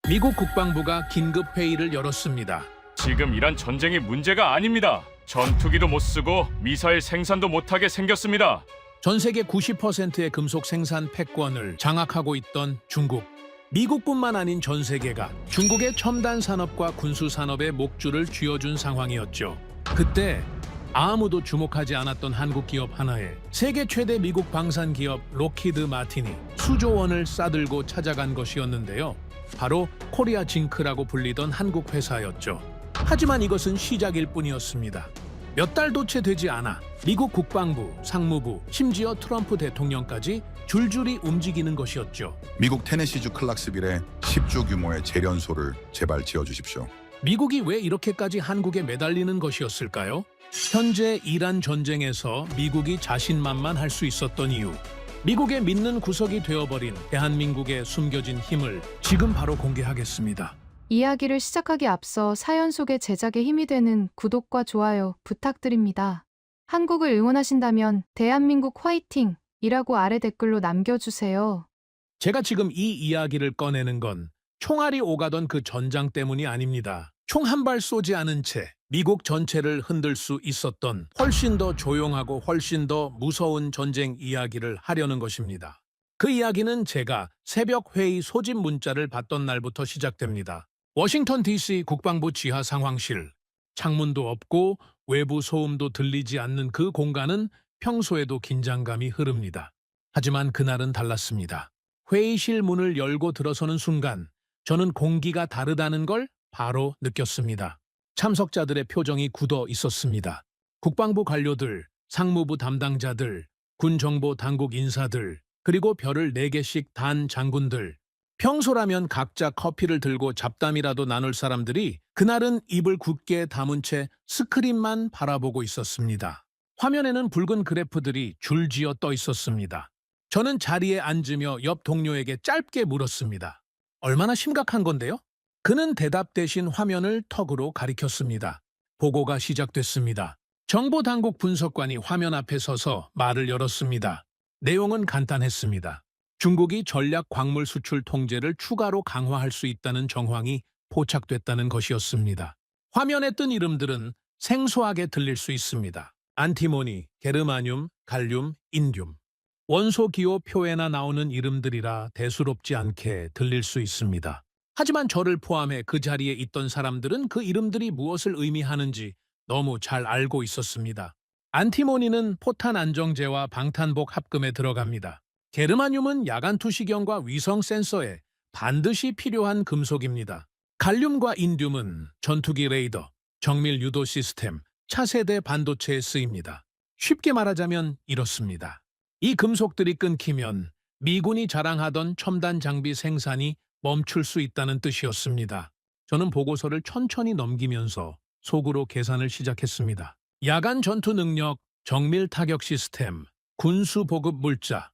미국 국방부가 긴급 회의를 열었습니다. 지금 이란 전쟁이 문제가 아닙니다. 전투기도 못 쓰고 미사일 생산도 못하게 생겼습니다. 전 세계 90%의 금속 생산 패권을 장악하고 있던 중국. 미국뿐만 아닌 전 세계가 중국의 첨단 산업과 군수 산업의 목줄을 쥐어준 상황이었죠. 그때 아무도 주목하지 않았던 한국 기업 하나에 세계 최대 미국 방산 기업 록히드 마틴이 수조 원을 싸들고 찾아간 것이었는데요. 바로 코리아 징크라고 불리던 한국 회사였죠. 하지만 이것은 시작일 뿐이었습니다. 몇 달도 채 되지 않아 미국 국방부, 상무부, 심지어 트럼프 대통령까지 줄줄이 움직이는 것이었죠. 미국 테네시주 클락스빌에 10주 규모의 재련소를 제발 지어주십시오. 미국이 왜 이렇게까지 한국에 매달리는 것이었을까요? 현재 이란 전쟁에서 미국이 자신만만할 수 있었던 이유. 미국의 믿는 구석이 되어버린 대한민국의 숨겨진 힘을 지금 바로 공개하겠습니다. 이야기를 시작하기 앞서 사연 속의 제작에 힘이 되는 구독과 좋아요 부탁드립니다. 한국을 응원하신다면 대한민국 화이팅! 이라고 아래 댓글로 남겨주세요. 제가 지금 이 이야기를 꺼내는 건 총알이 오가던 그 전장 때문이 아닙니다. 총 한 발 쏘지 않은 채 미국 전체를 흔들 수 있었던 훨씬 더 조용하고 훨씬 더 무서운 전쟁 이야기를 하려는 것입니다. 그 이야기는 제가 새벽 회의 소집 문자를 받던 날부터 시작됩니다. 워싱턴 DC 국방부 지하 상황실. 창문도 없고 외부 소음도 들리지 않는 그 공간은 평소에도 긴장감이 흐릅니다. 하지만 그날은 달랐습니다. 회의실 문을 열고 들어서는 순간 저는 공기가 다르다는 걸 바로 느꼈습니다. 참석자들의 표정이 굳어 있었습니다. 국방부 관료들, 상무부 담당자들, 군정보 당국 인사들, 그리고 별을 4개씩 단 장군들. 평소라면 각자 커피를 들고 잡담이라도 나눌 사람들이 그날은 입을 굳게 다문 채 스크린만 바라보고 있었습니다. 화면에는 붉은 그래프들이 줄지어 떠 있었습니다. 저는 자리에 앉으며 옆 동료에게 짧게 물었습니다. 얼마나 심각한 건데요? 그는 대답 대신 화면을 턱으로 가리켰습니다. 보고가 시작됐습니다. 정보당국 분석관이 화면 앞에 서서 말을 열었습니다. 내용은 간단했습니다. 중국이 전략 광물 수출 통제를 추가로 강화할 수 있다는 정황이 포착됐다는 것이었습니다. 화면에 뜬 이름들은 생소하게 들릴 수 있습니다. 안티모니, 게르마늄, 갈륨, 인듐. 원소 기호 표에나 나오는 이름들이라 대수롭지 않게 들릴 수 있습니다. 하지만 저를 포함해 그 자리에 있던 사람들은 그 이름들이 무엇을 의미하는지 너무 잘 알고 있었습니다. 안티모니는 포탄 안정제와 방탄복 합금에 들어갑니다. 게르마늄은 야간 투시경과 위성 센서에 반드시 필요한 금속입니다. 갈륨과 인듐은 전투기 레이더, 정밀 유도 시스템, 차세대 반도체에 쓰입니다. 쉽게 말하자면 이렇습니다. 이 금속들이 끊기면 미군이 자랑하던 첨단 장비 생산이 멈출 수 있다는 뜻이었습니다. 저는 보고서를 천천히 넘기면서 속으로 계산을 시작했습니다. 야간 전투 능력, 정밀 타격 시스템, 군수 보급 물자.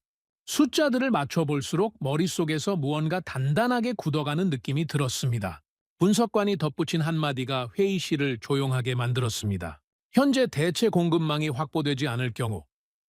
숫자들을 맞춰볼수록 머릿속에서 무언가 단단하게 굳어가는 느낌이 들었습니다. 분석관이 덧붙인 한마디가 회의실을 조용하게 만들었습니다. 현재 대체 공급망이 확보되지 않을 경우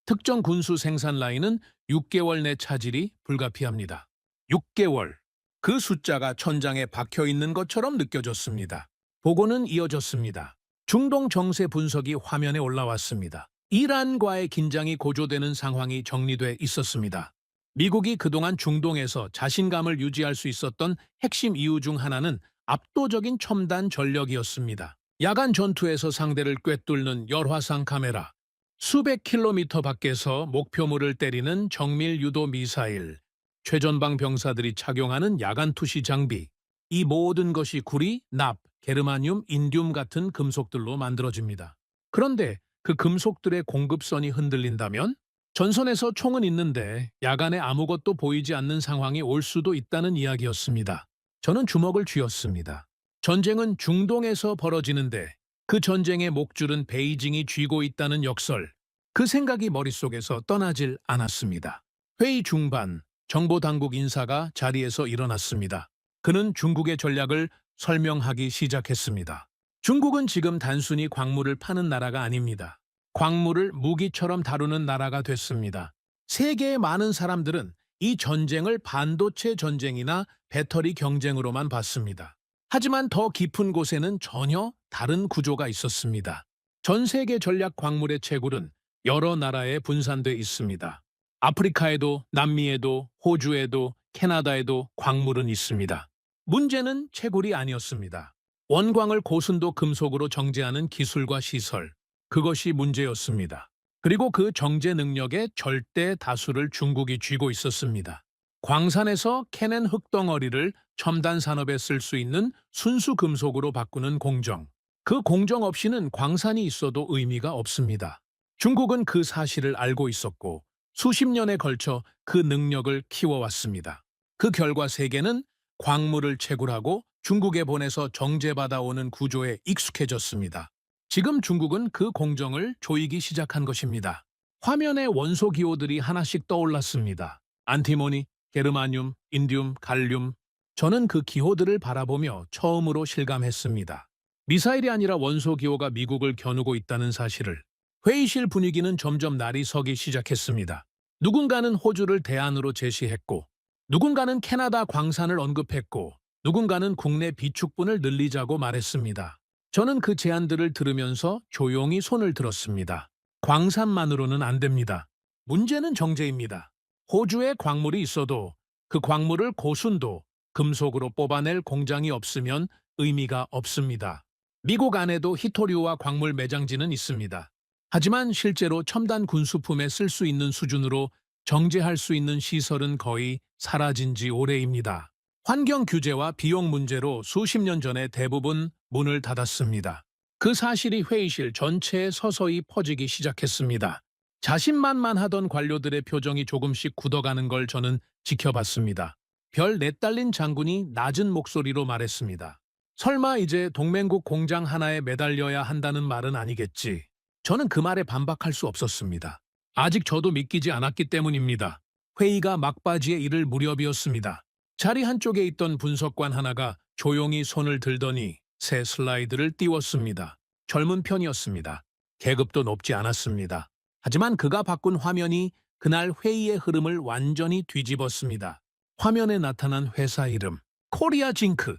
특정 군수 생산 라인은 6개월 내 차질이 불가피합니다. 6개월. 그 숫자가 천장에 박혀 있는 것처럼 느껴졌습니다. 보고는 이어졌습니다. 중동 정세 분석이 화면에 올라왔습니다. 이란과의 긴장이 고조되는 상황이 정리돼 있었습니다. 미국이 그동안 중동에서 자신감을 유지할 수 있었던 핵심 이유 중 하나는 압도적인 첨단 전력이었습니다. 야간 전투에서 상대를 꿰뚫는 열화상 카메라, 수백 킬로미터 밖에서 목표물을 때리는 정밀 유도 미사일, 최전방 병사들이 착용하는 야간 투시 장비, 이 모든 것이 구리, 납, 게르마늄, 인듐 같은 금속들로 만들어집니다. 그런데 그 금속들의 공급선이 흔들린다면 전선에서 총은 있는데 야간에 아무것도 보이지 않는 상황이 올 수도 있다는 이야기였습니다. 저는 주먹을 쥐었습니다. 전쟁은 중동에서 벌어지는데 그 전쟁의 목줄은 베이징이 쥐고 있다는 역설. 그 생각이 머릿속에서 떠나질 않았습니다. 회의 중반, 정보당국 인사가 자리에서 일어났습니다. 그는 중국의 전략을 설명하기 시작했습니다. 중국은 지금 단순히 광물을 파는 나라가 아닙니다. 광물을 무기처럼 다루는 나라가 됐습니다. 세계의 많은 사람들은 이 전쟁을 반도체 전쟁이나 배터리 경쟁으로만 봤습니다. 하지만 더 깊은 곳에는 전혀 다른 구조가 있었습니다. 전 세계 전략 광물의 채굴은 여러 나라에 분산돼 있습니다. 아프리카에도, 남미에도, 호주에도, 캐나다에도 광물은 있습니다. 문제는 채굴이 아니었습니다. 원광을 고순도 금속으로 정제하는 기술과 시설, 그것이 문제였습니다. 그리고 그 정제 능력의 절대 다수를 중국이 쥐고 있었습니다. 광산에서 캐낸 흙덩어리를 첨단 산업에 쓸 수 있는 순수 금속으로 바꾸는 공정. 그 공정 없이는 광산이 있어도 의미가 없습니다. 중국은 그 사실을 알고 있었고 수십 년에 걸쳐 그 능력을 키워왔습니다. 그 결과 세계는 광물을 채굴하고 중국에 보내서 정제받아오는 구조에 익숙해졌습니다. 지금 중국은 그 공정을 조이기 시작한 것입니다. 화면에 원소 기호들이 하나씩 떠올랐습니다. 안티모니, 게르마늄, 인디움, 갈륨. 저는 그 기호들을 바라보며 처음으로 실감했습니다. 미사일이 아니라 원소 기호가 미국을 겨누고 있다는 사실을. 회의실 분위기는 점점 날이 서기 시작했습니다. 누군가는 호주를 대안으로 제시했고, 누군가는 캐나다 광산을 언급했고, 누군가는 국내 비축분을 늘리자고 말했습니다. 저는 그 제안들을 들으면서 조용히 손을 들었습니다. 광산만으로는 안 됩니다. 문제는 정제입니다. 호주에 광물이 있어도 그 광물을 고순도, 금속으로 뽑아낼 공장이 없으면 의미가 없습니다. 미국 안에도 히토류와 광물 매장지는 있습니다. 하지만 실제로 첨단 군수품에 쓸 수 있는 수준으로 정제할 수 있는 시설은 거의 사라진 지 오래입니다. 환경 규제와 비용 문제로 수십 년 전에 대부분 문을 닫았습니다. 그 사실이 회의실 전체에 서서히 퍼지기 시작했습니다. 자신만만하던 관료들의 표정이 조금씩 굳어가는 걸 저는 지켜봤습니다. 별 넷달린 장군이 낮은 목소리로 말했습니다. 설마 이제 동맹국 공장 하나에 매달려야 한다는 말은 아니겠지. 저는 그 말에 반박할 수 없었습니다. 아직 저도 믿기지 않았기 때문입니다. 회의가 막바지에 이를 무렵이었습니다. 자리 한쪽에 있던 분석관 하나가 조용히 손을 들더니 새 슬라이드를 띄웠습니다. 젊은 편이었습니다. 계급도 높지 않았습니다. 하지만 그가 바꾼 화면이 그날 회의의 흐름을 완전히 뒤집었습니다. 화면에 나타난 회사 이름, 코리아 징크.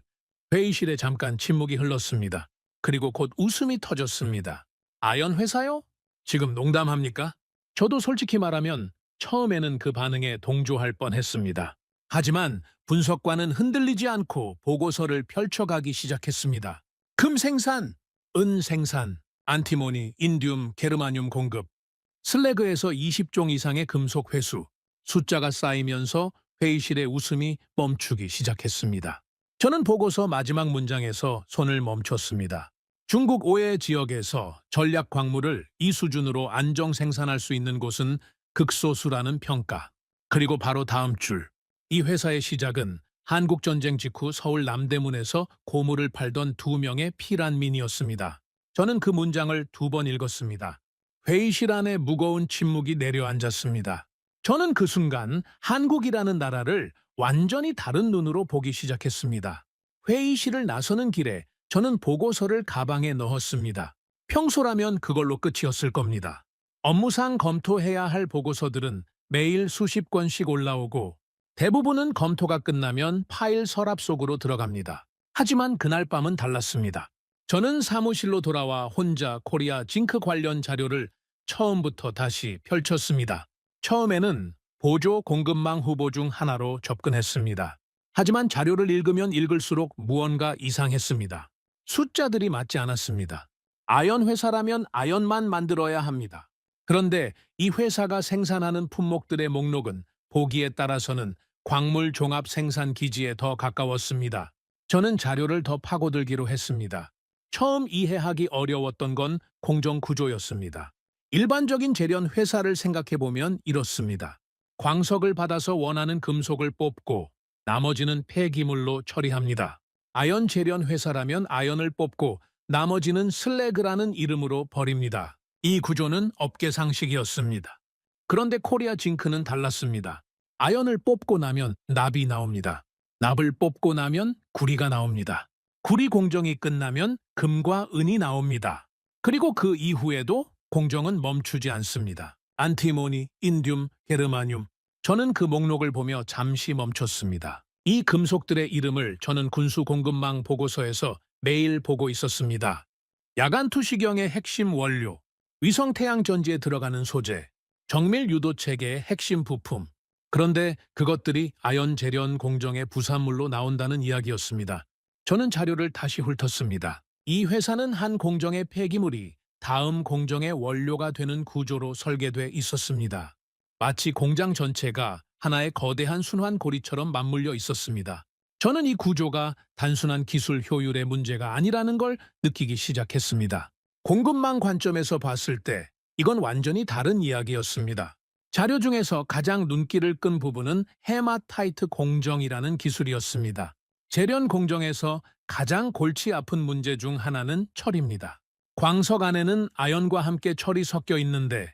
회의실에 잠깐 침묵이 흘렀습니다. 그리고 곧 웃음이 터졌습니다. 아연 회사요? 지금 농담합니까? 저도 솔직히 말하면 처음에는 그 반응에 동조할 뻔했습니다. 하지만 분석관은 흔들리지 않고 보고서를 펼쳐가기 시작했습니다. 금 생산, 은 생산, 안티모니, 인디움, 게르마늄 공급, 슬래그에서 20종 이상의 금속 회수, 숫자가 쌓이면서 회의실의 웃음이 멈추기 시작했습니다. 저는 보고서 마지막 문장에서 손을 멈췄습니다. 중국 오해 지역에서 전략 광물을 이 수준으로 안정 생산할 수 있는 곳은 극소수라는 평가. 그리고 바로 다음 줄. 이 회사의 시작은 한국전쟁 직후 서울 남대문에서 고물을 팔던 2명의 피란민이었습니다. 저는 그 문장을 2번 읽었습니다. 회의실 안에 무거운 침묵이 내려앉았습니다. 저는 그 순간 한국이라는 나라를 완전히 다른 눈으로 보기 시작했습니다. 회의실을 나서는 길에 저는 보고서를 가방에 넣었습니다. 평소라면 그걸로 끝이었을 겁니다. 업무상 검토해야 할 보고서들은 매일 수십 건씩 올라오고 대부분은 검토가 끝나면 파일 서랍 속으로 들어갑니다. 하지만 그날 밤은 달랐습니다. 저는 사무실로 돌아와 혼자 코리아 징크 관련 자료를 처음부터 다시 펼쳤습니다. 처음에는 보조 공급망 후보 중 하나로 접근했습니다. 하지만 자료를 읽으면 읽을수록 무언가 이상했습니다. 숫자들이 맞지 않았습니다. 아연 회사라면 아연만 만들어야 합니다. 그런데 이 회사가 생산하는 품목들의 목록은 보기에 따라서는 광물 종합 생산 기지에 더 가까웠습니다. 저는 자료를 더 파고들기로 했습니다. 처음 이해하기 어려웠던 건 공정 구조였습니다. 일반적인 재련 회사를 생각해보면 이렇습니다. 광석을 받아서 원하는 금속을 뽑고 나머지는 폐기물로 처리합니다. 아연 재련 회사라면 아연을 뽑고 나머지는 슬래그라는 이름으로 버립니다. 이 구조는 업계 상식이었습니다. 그런데 코리아 징크는 달랐습니다. 아연을 뽑고 나면 납이 나옵니다. 납을 뽑고 나면 구리가 나옵니다. 구리 공정이 끝나면 금과 은이 나옵니다. 그리고 그 이후에도 공정은 멈추지 않습니다. 안티모니, 인디움, 게르마늄. 저는 그 목록을 보며 잠시 멈췄습니다. 이 금속들의 이름을 저는 군수 공급망 보고서에서 매일 보고 있었습니다. 야간 투시경의 핵심 원료, 위성 태양 전지에 들어가는 소재, 정밀 유도 체계의 핵심 부품. 그런데 그것들이 아연 재련 공정의 부산물로 나온다는 이야기였습니다. 저는 자료를 다시 훑었습니다. 이 회사는 한 공정의 폐기물이 다음 공정의 원료가 되는 구조로 설계돼 있었습니다. 마치 공장 전체가 하나의 거대한 순환 고리처럼 맞물려 있었습니다. 저는 이 구조가 단순한 기술 효율의 문제가 아니라는 걸 느끼기 시작했습니다. 공급망 관점에서 봤을 때 이건 완전히 다른 이야기였습니다. 자료 중에서 가장 눈길을 끈 부분은 헤마타이트 공정이라는 기술이었습니다. 재련 공정에서 가장 골치 아픈 문제 중 하나는 철입니다. 광석 안에는 아연과 함께 철이 섞여 있는데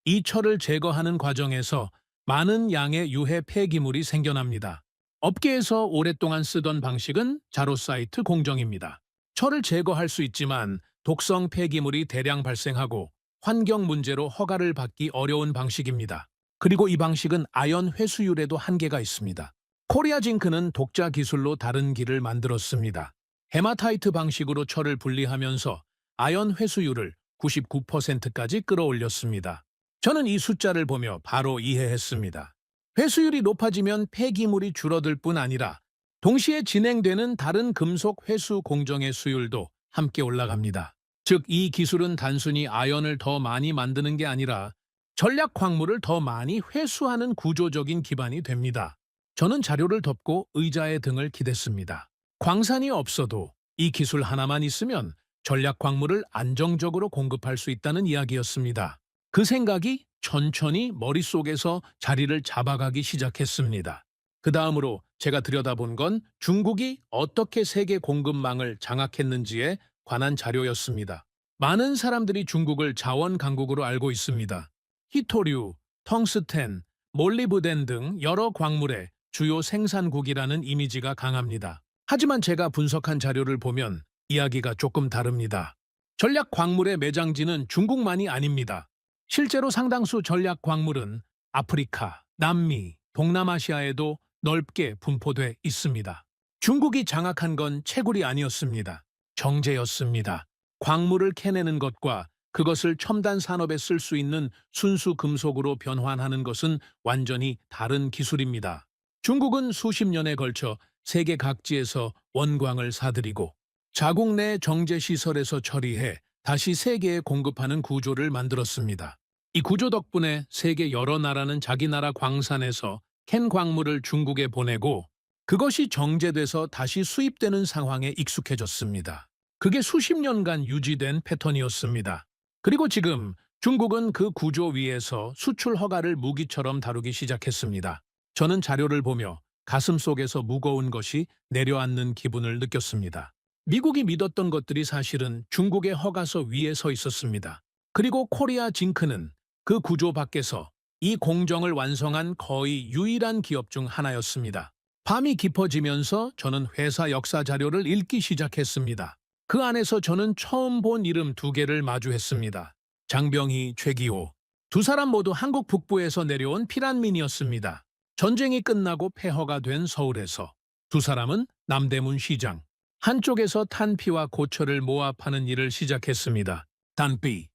이 철을 제거하는 과정에서 많은 양의 유해 폐기물이 생겨납니다. 업계에서 오랫동안 쓰던 방식은 자로사이트 공정입니다. 철을 제거할 수 있지만 독성 폐기물이 대량 발생하고 환경 문제로 허가를 받기 어려운 방식입니다. 그리고 이 방식은 아연 회수율에도 한계가 있습니다. 코리아 징크는 독자 기술로 다른 길을 만들었습니다. 헤마타이트 방식으로 철을 분리하면서 아연 회수율을 99%까지 끌어올렸습니다. 저는 이 숫자를 보며 바로 이해했습니다. 회수율이 높아지면 폐기물이 줄어들 뿐 아니라 동시에 진행되는 다른 금속 회수 공정의 수율도 함께 올라갑니다. 즉, 이 기술은 단순히 아연을 더 많이 만드는 게 아니라 전략 광물을 더 많이 회수하는 구조적인 기반이 됩니다. 저는 자료를 덮고 의자의 등을 기댔습니다. 광산이 없어도 이 기술 하나만 있으면 전략 광물을 안정적으로 공급할 수 있다는 이야기였습니다. 그 생각이 천천히 머릿속에서 자리를 잡아가기 시작했습니다. 그 다음으로 제가 들여다본 건 중국이 어떻게 세계 공급망을 장악했는지에 관한 자료였습니다. 많은 사람들이 중국을 자원 강국으로 알고 있습니다. 히토류, 텅스텐, 몰리브덴 등 여러 광물의 주요 생산국이라는 이미지가 강합니다. 하지만 제가 분석한 자료를 보면 이야기가 조금 다릅니다. 전략 광물의 매장지는 중국만이 아닙니다. 실제로 상당수 전략 광물은 아프리카, 남미, 동남아시아에도 넓게 분포돼 있습니다. 중국이 장악한 건 채굴이 아니었습니다. 정제였습니다. 광물을 캐내는 것과 그것을 첨단 산업에 쓸 수 있는 순수 금속으로 변환하는 것은 완전히 다른 기술입니다. 중국은 수십 년에 걸쳐 세계 각지에서 원광을 사들이고 자국 내 정제시설에서 처리해 다시 세계에 공급하는 구조를 만들었습니다. 이 구조 덕분에 세계 여러 나라는 자기 나라 광산에서 캔 광물을 중국에 보내고 그것이 정제돼서 다시 수입되는 상황에 익숙해졌습니다. 그게 수십 년간 유지된 패턴이었습니다. 그리고 지금 중국은 그 구조 위에서 수출 허가를 무기처럼 다루기 시작했습니다. 저는 자료를 보며 가슴속에서 무거운 것이 내려앉는 기분을 느꼈습니다. 미국이 믿었던 것들이 사실은 중국의 허가서 위에 서 있었습니다. 그리고 코리아 징크는 그 구조 밖에서 이 공정을 완성한 거의 유일한 기업 중 하나였습니다. 밤이 깊어지면서 저는 회사 역사 자료를 읽기 시작했습니다. 그 안에서 저는 처음 본 이름 두 개를 마주했습니다. 장병희, 최기호. 두 사람 모두 한국 북부에서 내려온 피란민이었습니다. 전쟁이 끝나고 폐허가 된 서울에서. 두 사람은 남대문 시장. 한쪽에서 탄피와 고철을 모아 파는 일을 시작했습니다. 단비.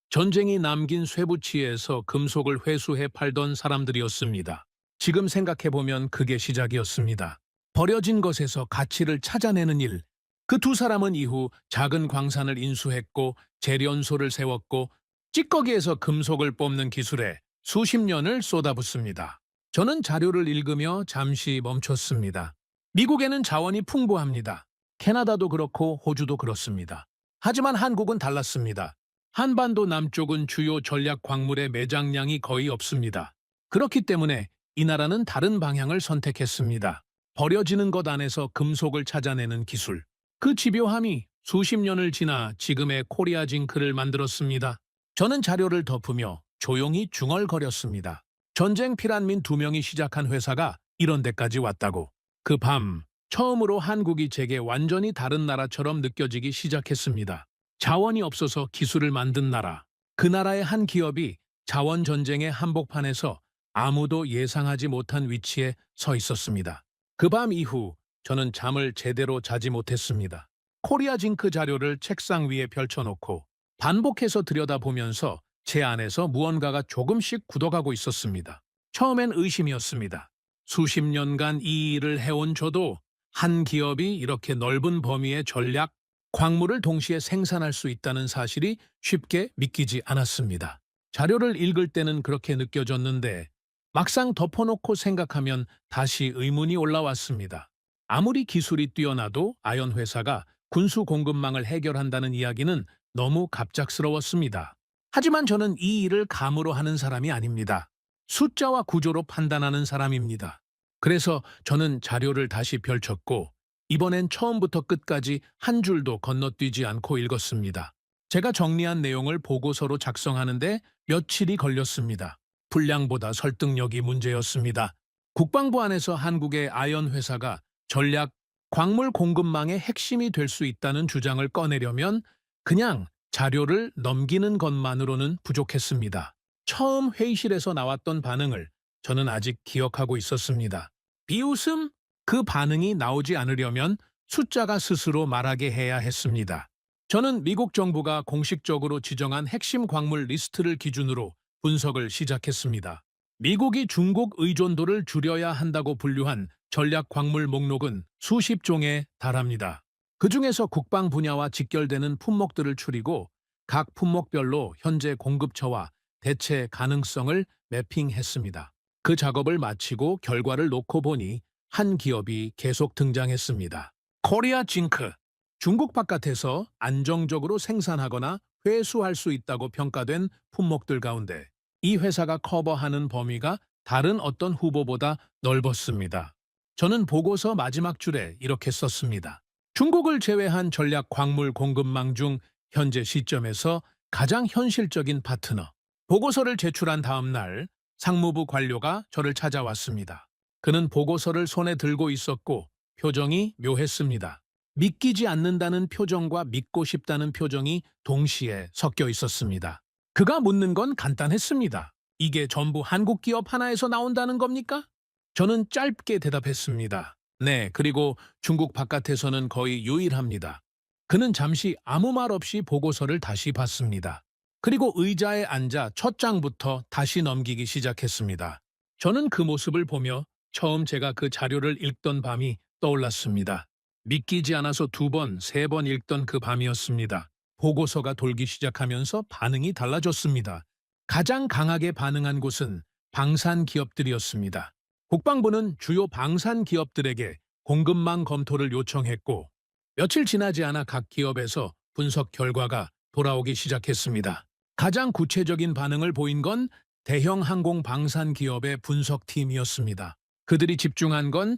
전쟁이 남긴 쇠붙이에서 금속을 회수해 팔던 사람들이었습니다. 지금 생각해보면 그게 시작이었습니다. 버려진 것에서 가치를 찾아내는 일. 그 두 사람은 이후 작은 광산을 인수했고 재련소를 세웠고 찌꺼기에서 금속을 뽑는 기술에 수십 년을 쏟아붓습니다. 저는 자료를 읽으며 잠시 멈췄습니다. 미국에는 자원이 풍부합니다. 캐나다도 그렇고 호주도 그렇습니다. 하지만 한국은 달랐습니다. 한반도 남쪽은 주요 전략 광물의 매장량이 거의 없습니다. 그렇기 때문에 이 나라는 다른 방향을 선택했습니다. 버려지는 것 안에서 금속을 찾아내는 기술. 그 집요함이 수십 년을 지나 지금의 코리아 징크를 만들었습니다. 저는 자료를 덮으며 조용히 중얼거렸습니다. 전쟁 피란민 2명이 시작한 회사가 이런 데까지 왔다고. 그 밤 처음으로 한국이 제게 완전히 다른 나라처럼 느껴지기 시작했습니다. 자원이 없어서 기술을 만든 나라. 그 나라의 한 기업이 자원 전쟁의 한복판에서 아무도 예상하지 못한 위치에 서 있었습니다. 그 밤 이후 저는 잠을 제대로 자지 못했습니다. 코리아 징크 자료를 책상 위에 펼쳐놓고 반복해서 들여다보면서 제 안에서 무언가가 조금씩 굳어가고 있었습니다. 처음엔 의심이었습니다. 수십 년간 이 일을 해온 저도 한 기업이 이렇게 넓은 범위의 전략, 광물을 동시에 생산할 수 있다는 사실이 쉽게 믿기지 않았습니다. 자료를 읽을 때는 그렇게 느껴졌는데 막상 덮어놓고 생각하면 다시 의문이 올라왔습니다. 아무리 기술이 뛰어나도 아연 회사가 군수 공급망을 해결한다는 이야기는 너무 갑작스러웠습니다. 하지만 저는 이 일을 감으로 하는 사람이 아닙니다. 숫자와 구조로 판단하는 사람입니다. 그래서 저는 자료를 다시 펼쳤고 이번엔 처음부터 끝까지 한 줄도 건너뛰지 않고 읽었습니다. 제가 정리한 내용을 보고서로 작성하는데 며칠이 걸렸습니다. 분량보다 설득력이 문제였습니다. 국방부 안에서 한국의 아연 회사가 전략 광물 공급망의 핵심이 될 수 있다는 주장을 꺼내려면 그냥 자료를 넘기는 것만으로는 부족했습니다. 처음 회의실에서 나왔던 반응을 저는 아직 기억하고 있었습니다. 비웃음? 그 반응이 나오지 않으려면 숫자가 스스로 말하게 해야 했습니다. 저는 미국 정부가 공식적으로 지정한 핵심 광물 리스트를 기준으로 분석을 시작했습니다. 미국이 중국 의존도를 줄여야 한다고 분류한 전략 광물 목록은 수십 종에 달합니다. 그중에서 국방 분야와 직결되는 품목들을 추리고 각 품목별로 현재 공급처와 대체 가능성을 매핑했습니다. 그 작업을 마치고 결과를 놓고 보니 한 기업이 계속 등장했습니다. 코리아 징크. 중국 바깥에서 안정적으로 생산하거나 회수할 수 있다고 평가된 품목들 가운데 이 회사가 커버하는 범위가 다른 어떤 후보보다 넓었습니다. 저는 보고서 마지막 줄에 이렇게 썼습니다. 중국을 제외한 전략 광물 공급망 중 현재 시점에서 가장 현실적인 파트너. 보고서를 제출한 다음 날 상무부 관료가 저를 찾아왔습니다. 그는 보고서를 손에 들고 있었고 표정이 묘했습니다. 믿기지 않는다는 표정과 믿고 싶다는 표정이 동시에 섞여 있었습니다. 그가 묻는 건 간단했습니다. 이게 전부 한국 기업 하나에서 나온다는 겁니까? 저는 짧게 대답했습니다. 네, 그리고 중국 바깥에서는 거의 유일합니다. 그는 잠시 아무 말 없이 보고서를 다시 봤습니다. 그리고 의자에 앉아 첫 장부터 다시 넘기기 시작했습니다. 저는 그 모습을 보며 처음 제가 그 자료를 읽던 밤이 떠올랐습니다. 믿기지 않아서 2번, 3번 읽던 그 밤이었습니다. 보고서가 돌기 시작하면서 반응이 달라졌습니다. 가장 강하게 반응한 곳은 방산 기업들이었습니다. 국방부는 주요 방산 기업들에게 공급망 검토를 요청했고 며칠 지나지 않아 각 기업에서 분석 결과가 돌아오기 시작했습니다. 가장 구체적인 반응을 보인 건 대형 항공 방산 기업의 분석팀이었습니다. 그들이 집중한 건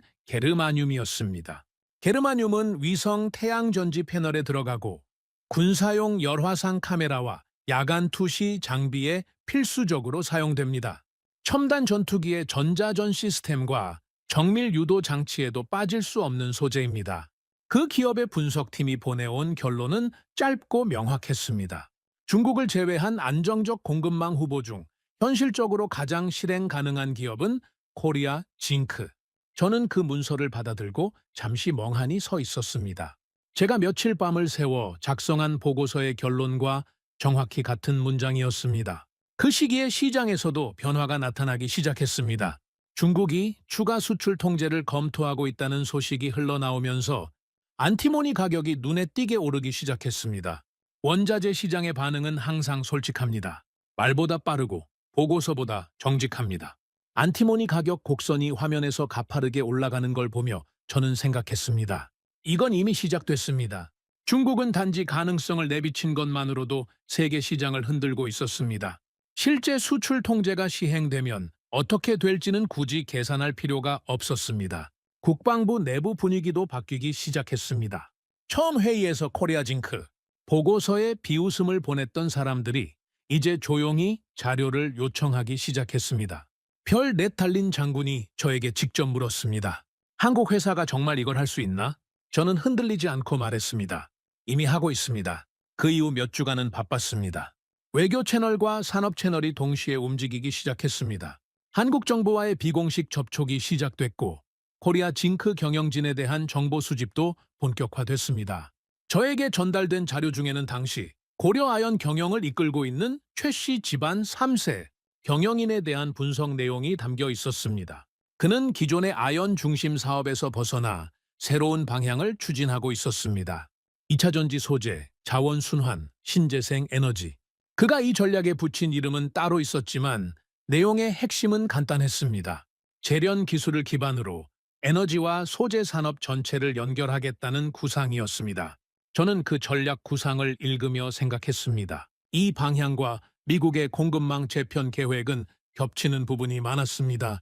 게르마늄이었습니다. 게르마늄은 위성 태양전지 패널에 들어가고 군사용 열화상 카메라와 야간 투시 장비에 필수적으로 사용됩니다. 첨단 전투기의 전자전 시스템과 정밀 유도 장치에도 빠질 수 없는 소재입니다. 그 기업의 분석팀이 보내온 결론은 짧고 명확했습니다. 중국을 제외한 안정적 공급망 후보 중 현실적으로 가장 실행 가능한 기업은 코리아 징크. 저는 그 문서를 받아들고 잠시 멍하니 서 있었습니다. 제가 며칠 밤을 새워 작성한 보고서의 결론과 정확히 같은 문장이었습니다. 그 시기에 시장에서도 변화가 나타나기 시작했습니다. 중국이 추가 수출 통제를 검토하고 있다는 소식이 흘러나오면서 안티모니 가격이 눈에 띄게 오르기 시작했습니다. 원자재 시장의 반응은 항상 솔직합니다. 말보다 빠르고 보고서보다 정직합니다. 안티모니 가격 곡선이 화면에서 가파르게 올라가는 걸 보며 저는 생각했습니다. 이건 이미 시작됐습니다. 중국은 단지 가능성을 내비친 것만으로도 세계 시장을 흔들고 있었습니다. 실제 수출 통제가 시행되면 어떻게 될지는 굳이 계산할 필요가 없었습니다. 국방부 내부 분위기도 바뀌기 시작했습니다. 처음 회의에서 코리아 징크, 보고서에 비웃음을 보냈던 사람들이 이제 조용히 자료를 요청하기 시작했습니다. 별 넷 달린 장군이 저에게 직접 물었습니다. 한국 회사가 정말 이걸 할 수 있나? 저는 흔들리지 않고 말했습니다. 이미 하고 있습니다. 그 이후 몇 주간은 바빴습니다. 외교 채널과 산업 채널이 동시에 움직이기 시작했습니다. 한국 정부와의 비공식 접촉이 시작됐고 코리아 징크 경영진에 대한 정보 수집도 본격화됐습니다. 저에게 전달된 자료 중에는 당시 고려아연 경영을 이끌고 있는 최 씨 집안 3세 경영인에 대한 분석 내용이 담겨 있었습니다. 그는 기존의 아연 중심 사업에서 벗어나 새로운 방향을 추진하고 있었습니다. 2차 전지 소재, 자원 순환, 신재생 에너지. 그가 이 전략에 붙인 이름은 따로 있었지만 내용의 핵심은 간단했습니다. 재련 기술을 기반으로 에너지와 소재 산업 전체를 연결하겠다는 구상이었습니다. 저는 그 전략 구상을 읽으며 생각했습니다. 이 방향과 미국의 공급망 재편 계획은 겹치는 부분이 많았습니다.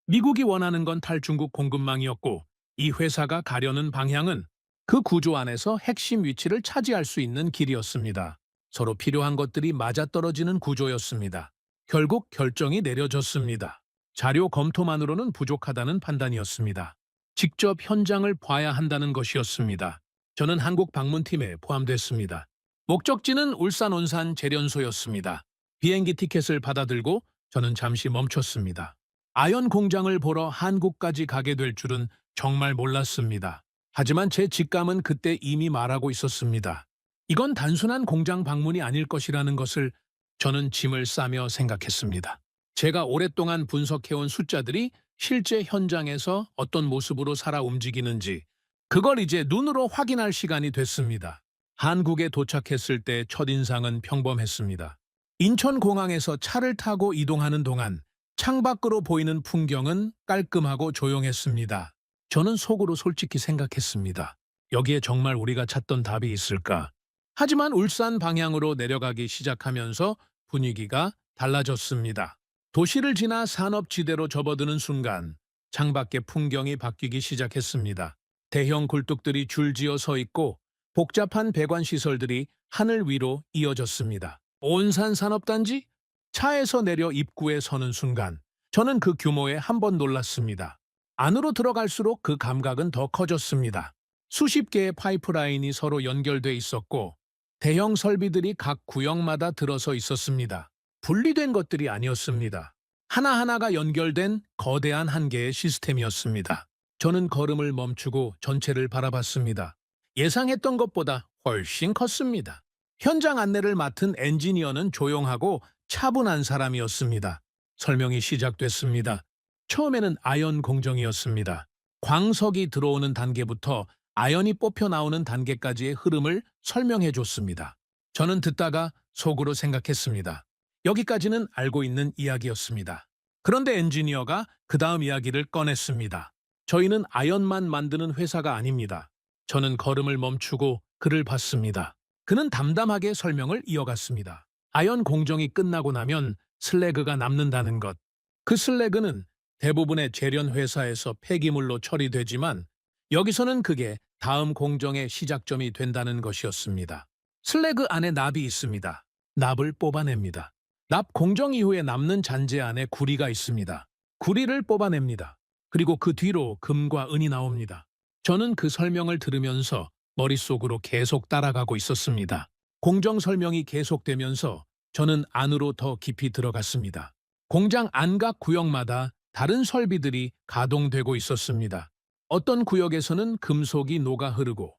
미국이 원하는 건 탈중국 공급망이었고 이 회사가 가려는 방향은 그 구조 안에서 핵심 위치를 차지할 수 있는 길이었습니다. 서로 필요한 것들이 맞아떨어지는 구조였습니다. 결국 결정이 내려졌습니다. 자료 검토만으로는 부족하다는 판단이었습니다. 직접 현장을 봐야 한다는 것이었습니다. 저는 한국 방문팀에 포함됐습니다. 목적지는 울산 온산 재련소였습니다. 비행기 티켓을 받아들고 저는 잠시 멈췄습니다. 아연 공장을 보러 한국까지 가게 될 줄은 정말 몰랐습니다. 하지만 제 직감은 그때 이미 말하고 있었습니다. 이건 단순한 공장 방문이 아닐 것이라는 것을 저는 짐을 싸며 생각했습니다. 제가 오랫동안 분석해온 숫자들이 실제 현장에서 어떤 모습으로 살아 움직이는지 그걸 이제 눈으로 확인할 시간이 됐습니다. 한국에 도착했을 때 첫인상은 평범했습니다. 인천공항에서 차를 타고 이동하는 동안 창밖으로 보이는 풍경은 깔끔하고 조용했습니다. 저는 속으로 솔직히 생각했습니다. 여기에 정말 우리가 찾던 답이 있을까? 하지만 울산 방향으로 내려가기 시작하면서 분위기가 달라졌습니다. 도시를 지나 산업지대로 접어드는 순간 창밖의 풍경이 바뀌기 시작했습니다. 대형 굴뚝들이 줄지어 서 있고 복잡한 배관시설들이 하늘 위로 이어졌습니다. 온산 산업단지? 차에서 내려 입구에 서는 순간 저는 그 규모에 한 번 놀랐습니다. 안으로 들어갈수록 그 감각은 더 커졌습니다. 수십 개의 파이프라인이 서로 연결돼 있었고 대형 설비들이 각 구역마다 들어서 있었습니다. 분리된 것들이 아니었습니다. 하나하나가 연결된 거대한 한 개의 시스템이었습니다. 저는 걸음을 멈추고 전체를 바라봤습니다. 예상했던 것보다 훨씬 컸습니다. 현장 안내를 맡은 엔지니어는 조용하고 차분한 사람이었습니다. 설명이 시작됐습니다. 처음에는 아연 공정이었습니다. 광석이 들어오는 단계부터 아연이 뽑혀 나오는 단계까지의 흐름을 설명해 줬습니다. 저는 듣다가 속으로 생각했습니다. 여기까지는 알고 있는 이야기였습니다. 그런데 엔지니어가 그 다음 이야기를 꺼냈습니다. 저희는 아연만 만드는 회사가 아닙니다. 저는 걸음을 멈추고 그를 봤습니다. 그는 담담하게 설명을 이어갔습니다. 아연 공정이 끝나고 나면 슬래그가 남는다는 것. 그 슬래그는 대부분의 재련 회사에서 폐기물로 처리되지만 여기서는 그게 다음 공정의 시작점이 된다는 것이었습니다. 슬래그 안에 납이 있습니다. 납을 뽑아냅니다. 납 공정 이후에 남는 잔재 안에 구리가 있습니다. 구리를 뽑아냅니다. 그리고 그 뒤로 금과 은이 나옵니다. 저는 그 설명을 들으면서 머릿속으로 계속 따라가고 있었습니다. 공정 설명이 계속되면서 저는 안으로 더 깊이 들어갔습니다. 공장 안각 구역마다 다른 설비들이 가동되고 있었습니다. 어떤 구역에서는 금속이 녹아 흐르고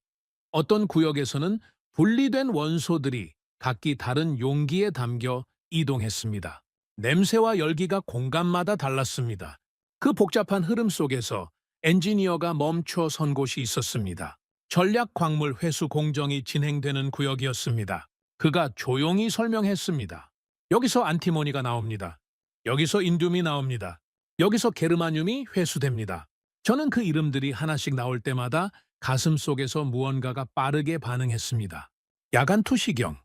어떤 구역에서는 분리된 원소들이 각기 다른 용기에 담겨 이동했습니다. 냄새와 열기가 공간마다 달랐습니다. 그 복잡한 흐름 속에서 엔지니어가 멈춰 선 곳이 있었습니다. 전략 광물 회수 공정이 진행되는 구역이었습니다. 그가 조용히 설명했습니다. 여기서 안티모니가 나옵니다. 여기서 인듐이 나옵니다. 여기서 게르마늄이 회수됩니다. 저는 그 이름들이 하나씩 나올 때마다 가슴 속에서 무언가가 빠르게 반응했습니다. 야간 투시경,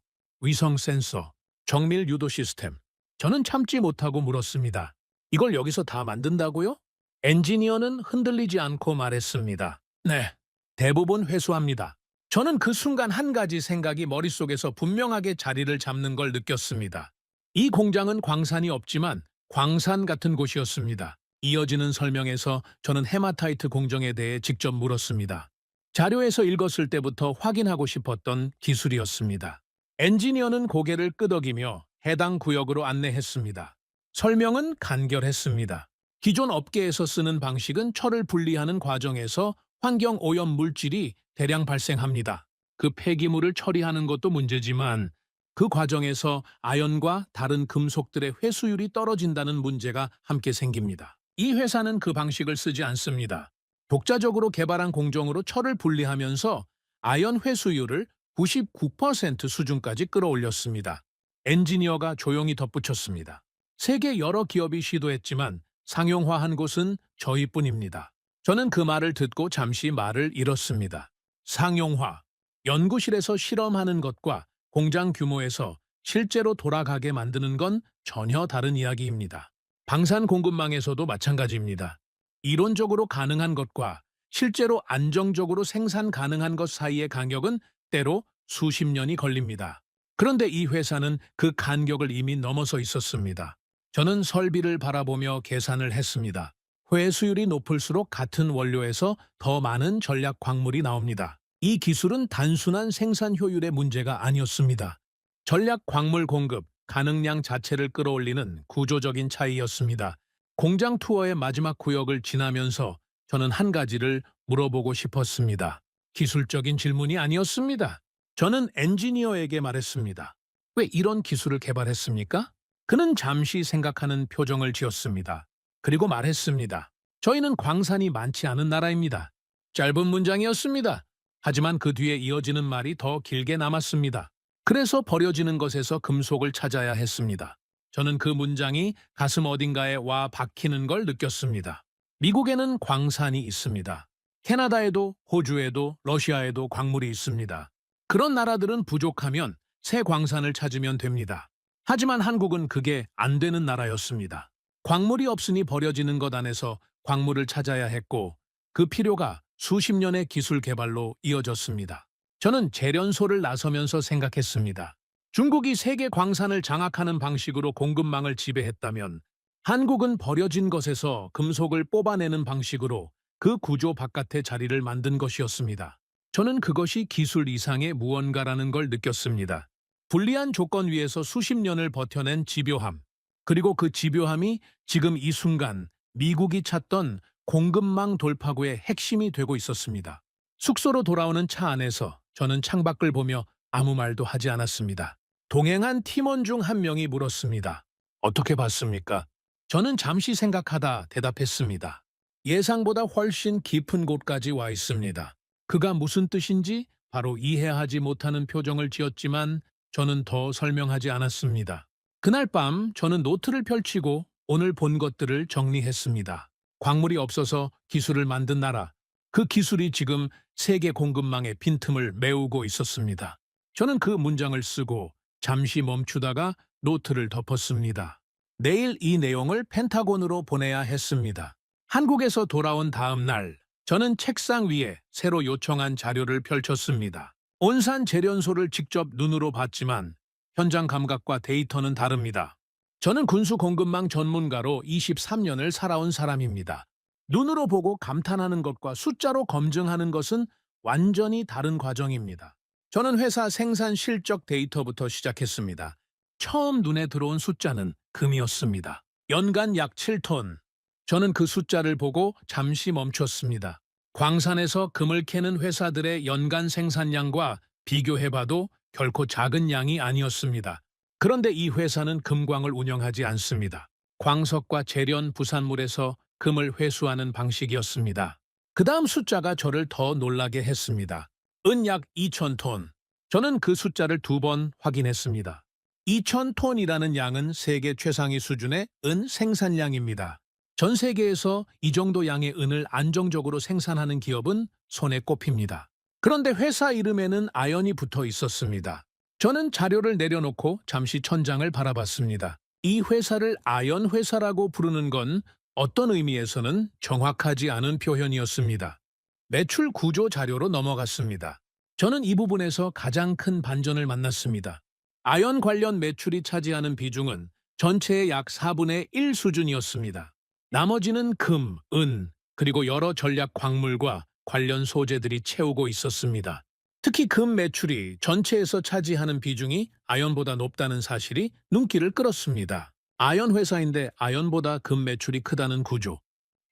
위성 센서, 정밀 유도 시스템. 저는 참지 못하고 물었습니다. 이걸 여기서 다 만든다고요? 엔지니어는 흔들리지 않고 말했습니다. 네, 대부분 회수합니다. 저는 그 순간 한 가지 생각이 머릿속에서 분명하게 자리를 잡는 걸 느꼈습니다. 이 공장은 광산이 없지만 광산 같은 곳이었습니다. 이어지는 설명에서 저는 헤마타이트 공정에 대해 직접 물었습니다. 자료에서 읽었을 때부터 확인하고 싶었던 기술이었습니다. 엔지니어는 고개를 끄덕이며 해당 구역으로 안내했습니다. 설명은 간결했습니다. 기존 업계에서 쓰는 방식은 철을 분리하는 과정에서 환경 오염 물질이 대량 발생합니다. 그 폐기물을 처리하는 것도 문제지만 그 과정에서 아연과 다른 금속들의 회수율이 떨어진다는 문제가 함께 생깁니다. 이 회사는 그 방식을 쓰지 않습니다. 독자적으로 개발한 공정으로 철을 분리하면서 아연 회수율을 99% 수준까지 끌어올렸습니다. 엔지니어가 조용히 덧붙였습니다. 세계 여러 기업이 시도했지만 상용화한 곳은 저희뿐입니다. 저는 그 말을 듣고 잠시 말을 잃었습니다. 상용화, 연구실에서 실험하는 것과 공장 규모에서 실제로 돌아가게 만드는 건 전혀 다른 이야기입니다. 방산 공급망에서도 마찬가지입니다. 이론적으로 가능한 것과 실제로 안정적으로 생산 가능한 것 사이의 간격은 때로 수십 년이 걸립니다. 그런데 이 회사는 그 간격을 이미 넘어서 있었습니다. 저는 설비를 바라보며 계산을 했습니다. 회수율이 높을수록 같은 원료에서 더 많은 전략 광물이 나옵니다. 이 기술은 단순한 생산 효율의 문제가 아니었습니다. 전략 광물 공급, 가능량 자체를 끌어올리는 구조적인 차이였습니다. 공장 투어의 마지막 구역을 지나면서 저는 한 가지를 물어보고 싶었습니다. 기술적인 질문이 아니었습니다. 저는 엔지니어에게 말했습니다. 왜 이런 기술을 개발했습니까? 그는 잠시 생각하는 표정을 지었습니다. 그리고 말했습니다. 저희는 광산이 많지 않은 나라입니다. 짧은 문장이었습니다. 하지만 그 뒤에 이어지는 말이 더 길게 남았습니다. 그래서 버려지는 것에서 금속을 찾아야 했습니다. 저는 그 문장이 가슴 어딘가에 와 박히는 걸 느꼈습니다. 미국에는 광산이 있습니다. 캐나다에도, 호주에도, 러시아에도 광물이 있습니다. 그런 나라들은 부족하면 새 광산을 찾으면 됩니다. 하지만 한국은 그게 안 되는 나라였습니다. 광물이 없으니 버려지는 것 안에서 광물을 찾아야 했고 그 필요가 수십 년의 기술 개발로 이어졌습니다. 저는 재련소를 나서면서 생각했습니다. 중국이 세계 광산을 장악하는 방식으로 공급망을 지배했다면 한국은 버려진 것에서 금속을 뽑아내는 방식으로 그 구조 바깥에 자리를 만든 것이었습니다. 저는 그것이 기술 이상의 무언가라는 걸 느꼈습니다. 불리한 조건 위에서 수십 년을 버텨낸 집요함, 그리고 그 집요함이 지금 이 순간 미국이 찾던 공급망 돌파구의 핵심이 되고 있었습니다. 숙소로 돌아오는 차 안에서 저는 창밖을 보며 아무 말도 하지 않았습니다. 동행한 팀원 중 한 명이 물었습니다. 어떻게 봤습니까? 저는 잠시 생각하다 대답했습니다. 예상보다 훨씬 깊은 곳까지 와 있습니다. 그가 무슨 뜻인지 바로 이해하지 못하는 표정을 지었지만 저는 더 설명하지 않았습니다. 그날 밤 저는 노트를 펼치고 오늘 본 것들을 정리했습니다. 광물이 없어서 기술을 만든 나라, 그 기술이 지금 세계 공급망의 빈틈을 메우고 있었습니다. 저는 그 문장을 쓰고 잠시 멈추다가 노트를 덮었습니다. 내일 이 내용을 펜타곤으로 보내야 했습니다. 한국에서 돌아온 다음 날, 저는 책상 위에 새로 요청한 자료를 펼쳤습니다. 온산 재련소를 직접 눈으로 봤지만 현장 감각과 데이터는 다릅니다. 저는 군수 공급망 전문가로 23년을 살아온 사람입니다. 눈으로 보고 감탄하는 것과 숫자로 검증하는 것은 완전히 다른 과정입니다. 저는 회사 생산 실적 데이터부터 시작했습니다. 처음 눈에 들어온 숫자는 금이었습니다. 연간 약 7톤. 저는 그 숫자를 보고 잠시 멈췄습니다. 광산에서 금을 캐는 회사들의 연간 생산량과 비교해봐도 결코 작은 양이 아니었습니다. 그런데 이 회사는 금광을 운영하지 않습니다. 광석과 재련 부산물에서 금을 회수하는 방식이었습니다. 그 다음 숫자가 저를 더 놀라게 했습니다. 은 약 2,000톤. 저는 그 숫자를 2번 확인했습니다. 2,000톤이라는 양은 세계 최상위 수준의 은 생산량입니다. 전 세계에서 이 정도 양의 은을 안정적으로 생산하는 기업은 손에 꼽힙니다. 그런데 회사 이름에는 아연이 붙어 있었습니다. 저는 자료를 내려놓고 잠시 천장을 바라봤습니다. 이 회사를 아연 회사라고 부르는 건 어떤 의미에서는 정확하지 않은 표현이었습니다. 매출 구조 자료로 넘어갔습니다. 저는 이 부분에서 가장 큰 반전을 만났습니다. 아연 관련 매출이 차지하는 비중은 전체의 약 4분의 1 수준이었습니다. 나머지는 금, 은, 그리고 여러 전략 광물과 관련 소재들이 채우고 있었습니다. 특히 금 매출이 전체에서 차지하는 비중이 아연보다 높다는 사실이 눈길을 끌었습니다. 아연 회사인데 아연보다 금 매출이 크다는 구조.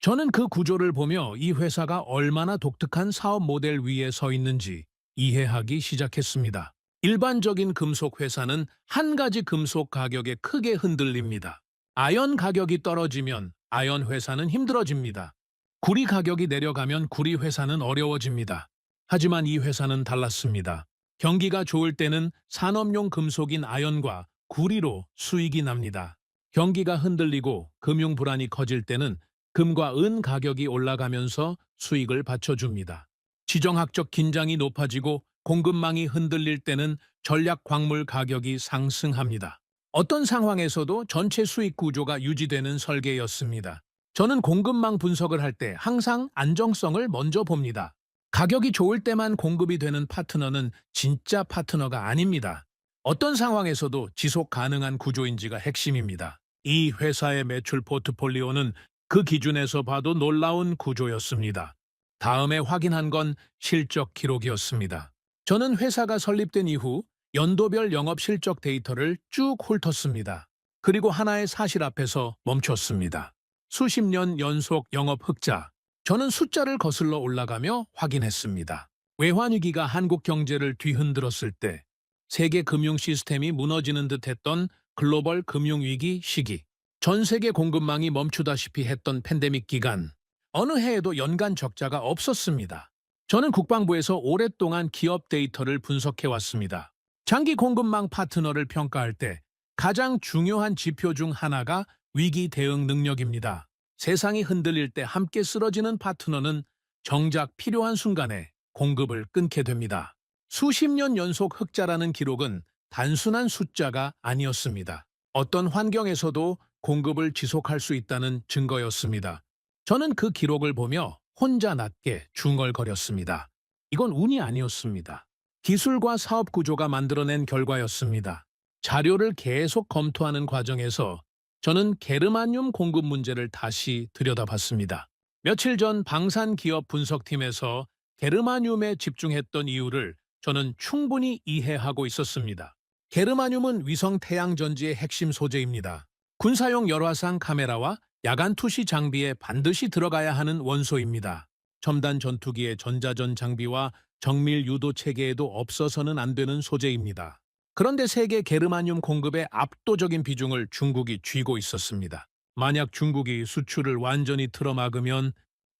저는 그 구조를 보며 이 회사가 얼마나 독특한 사업 모델 위에 서 있는지 이해하기 시작했습니다. 일반적인 금속 회사는 한 가지 금속 가격에 크게 흔들립니다. 아연 가격이 떨어지면 아연 회사는 힘들어집니다. 구리 가격이 내려가면 구리 회사는 어려워집니다. 하지만 이 회사는 달랐습니다. 경기가 좋을 때는 산업용 금속인 아연과 구리로 수익이 납니다. 경기가 흔들리고 금융 불안이 커질 때는 금과 은 가격이 올라가면서 수익을 받쳐줍니다. 지정학적 긴장이 높아지고 공급망이 흔들릴 때는 전략 광물 가격이 상승합니다. 어떤 상황에서도 전체 수익 구조가 유지되는 설계였습니다. 저는 공급망 분석을 할 때 항상 안정성을 먼저 봅니다. 가격이 좋을 때만 공급이 되는 파트너는 진짜 파트너가 아닙니다. 어떤 상황에서도 지속 가능한 구조인지가 핵심입니다. 이 회사의 매출 포트폴리오는 그 기준에서 봐도 놀라운 구조였습니다. 다음에 확인한 건 실적 기록이었습니다. 저는 회사가 설립된 이후 연도별 영업 실적 데이터를 쭉 훑었습니다. 그리고 하나의 사실 앞에서 멈췄습니다. 수십 년 연속 영업 흑자. 저는 숫자를 거슬러 올라가며 확인했습니다. 외환위기가 한국 경제를 뒤흔들었을 때 세계 금융 시스템이 무너지는 듯했던 글로벌 금융위기 시기, 전 세계 공급망이 멈추다시피 했던 팬데믹 기간, 어느 해에도 연간 적자가 없었습니다. 저는 국방부에서 오랫동안 기업 데이터를 분석해왔습니다. 장기 공급망 파트너를 평가할 때 가장 중요한 지표 중 하나가 위기 대응 능력입니다. 세상이 흔들릴 때 함께 쓰러지는 파트너는 정작 필요한 순간에 공급을 끊게 됩니다. 수십 년 연속 흑자라는 기록은 단순한 숫자가 아니었습니다. 어떤 환경에서도 공급을 지속할 수 있다는 증거였습니다. 저는 그 기록을 보며 혼자 낮게 중얼거렸습니다. 이건 운이 아니었습니다. 기술과 사업 구조가 만들어낸 결과였습니다. 자료를 계속 검토하는 과정에서 저는 게르마늄 공급 문제를 다시 들여다봤습니다. 며칠 전 방산기업 분석팀에서 게르마늄에 집중했던 이유를 저는 충분히 이해하고 있었습니다. 게르마늄은 위성 태양전지의 핵심 소재입니다. 군사용 열화상 카메라와 야간 투시 장비에 반드시 들어가야 하는 원소입니다. 첨단 전투기의 전자전 장비와 정밀 유도 체계에도 없어서는 안 되는 소재입니다. 그런데 세계 게르마늄 공급의 압도적인 비중을 중국이 쥐고 있었습니다. 만약 중국이 수출을 완전히 틀어막으면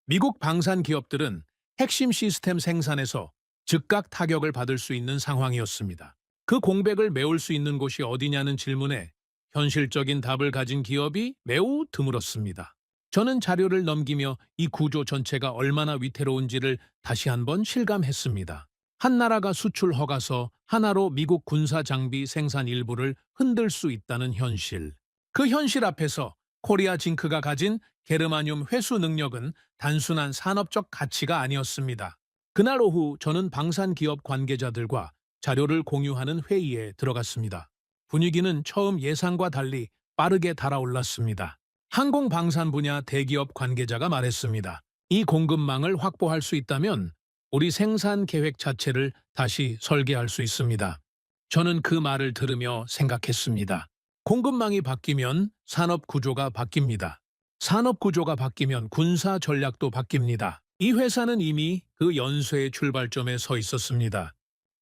미국 방산 기업들은 핵심 시스템 생산에서 즉각 타격을 받을 수 있는 상황이었습니다. 그 공백을 메울 수 있는 곳이 어디냐는 질문에 현실적인 답을 가진 기업이 매우 드물었습니다. 저는 자료를 넘기며 이 구조 전체가 얼마나 위태로운지를 다시 한번 실감했습니다. 한 나라가 수출 허가서 하나로 미국 군사 장비 생산 일부를 흔들 수 있다는 현실. 그 현실 앞에서 코리아 징크가 가진 게르마늄 회수 능력은 단순한 산업적 가치가 아니었습니다. 그날 오후 저는 방산 기업 관계자들과 자료를 공유하는 회의에 들어갔습니다. 분위기는 처음 예상과 달리 빠르게 달아올랐습니다. 항공 방산 분야 대기업 관계자가 말했습니다. 이 공급망을 확보할 수 있다면 우리 생산 계획 자체를 다시 설계할 수 있습니다. 저는 그 말을 들으며 생각했습니다. 공급망이 바뀌면 산업 구조가 바뀝니다. 산업 구조가 바뀌면 군사 전략도 바뀝니다. 이 회사는 이미 그 연쇄의 출발점에 서 있었습니다.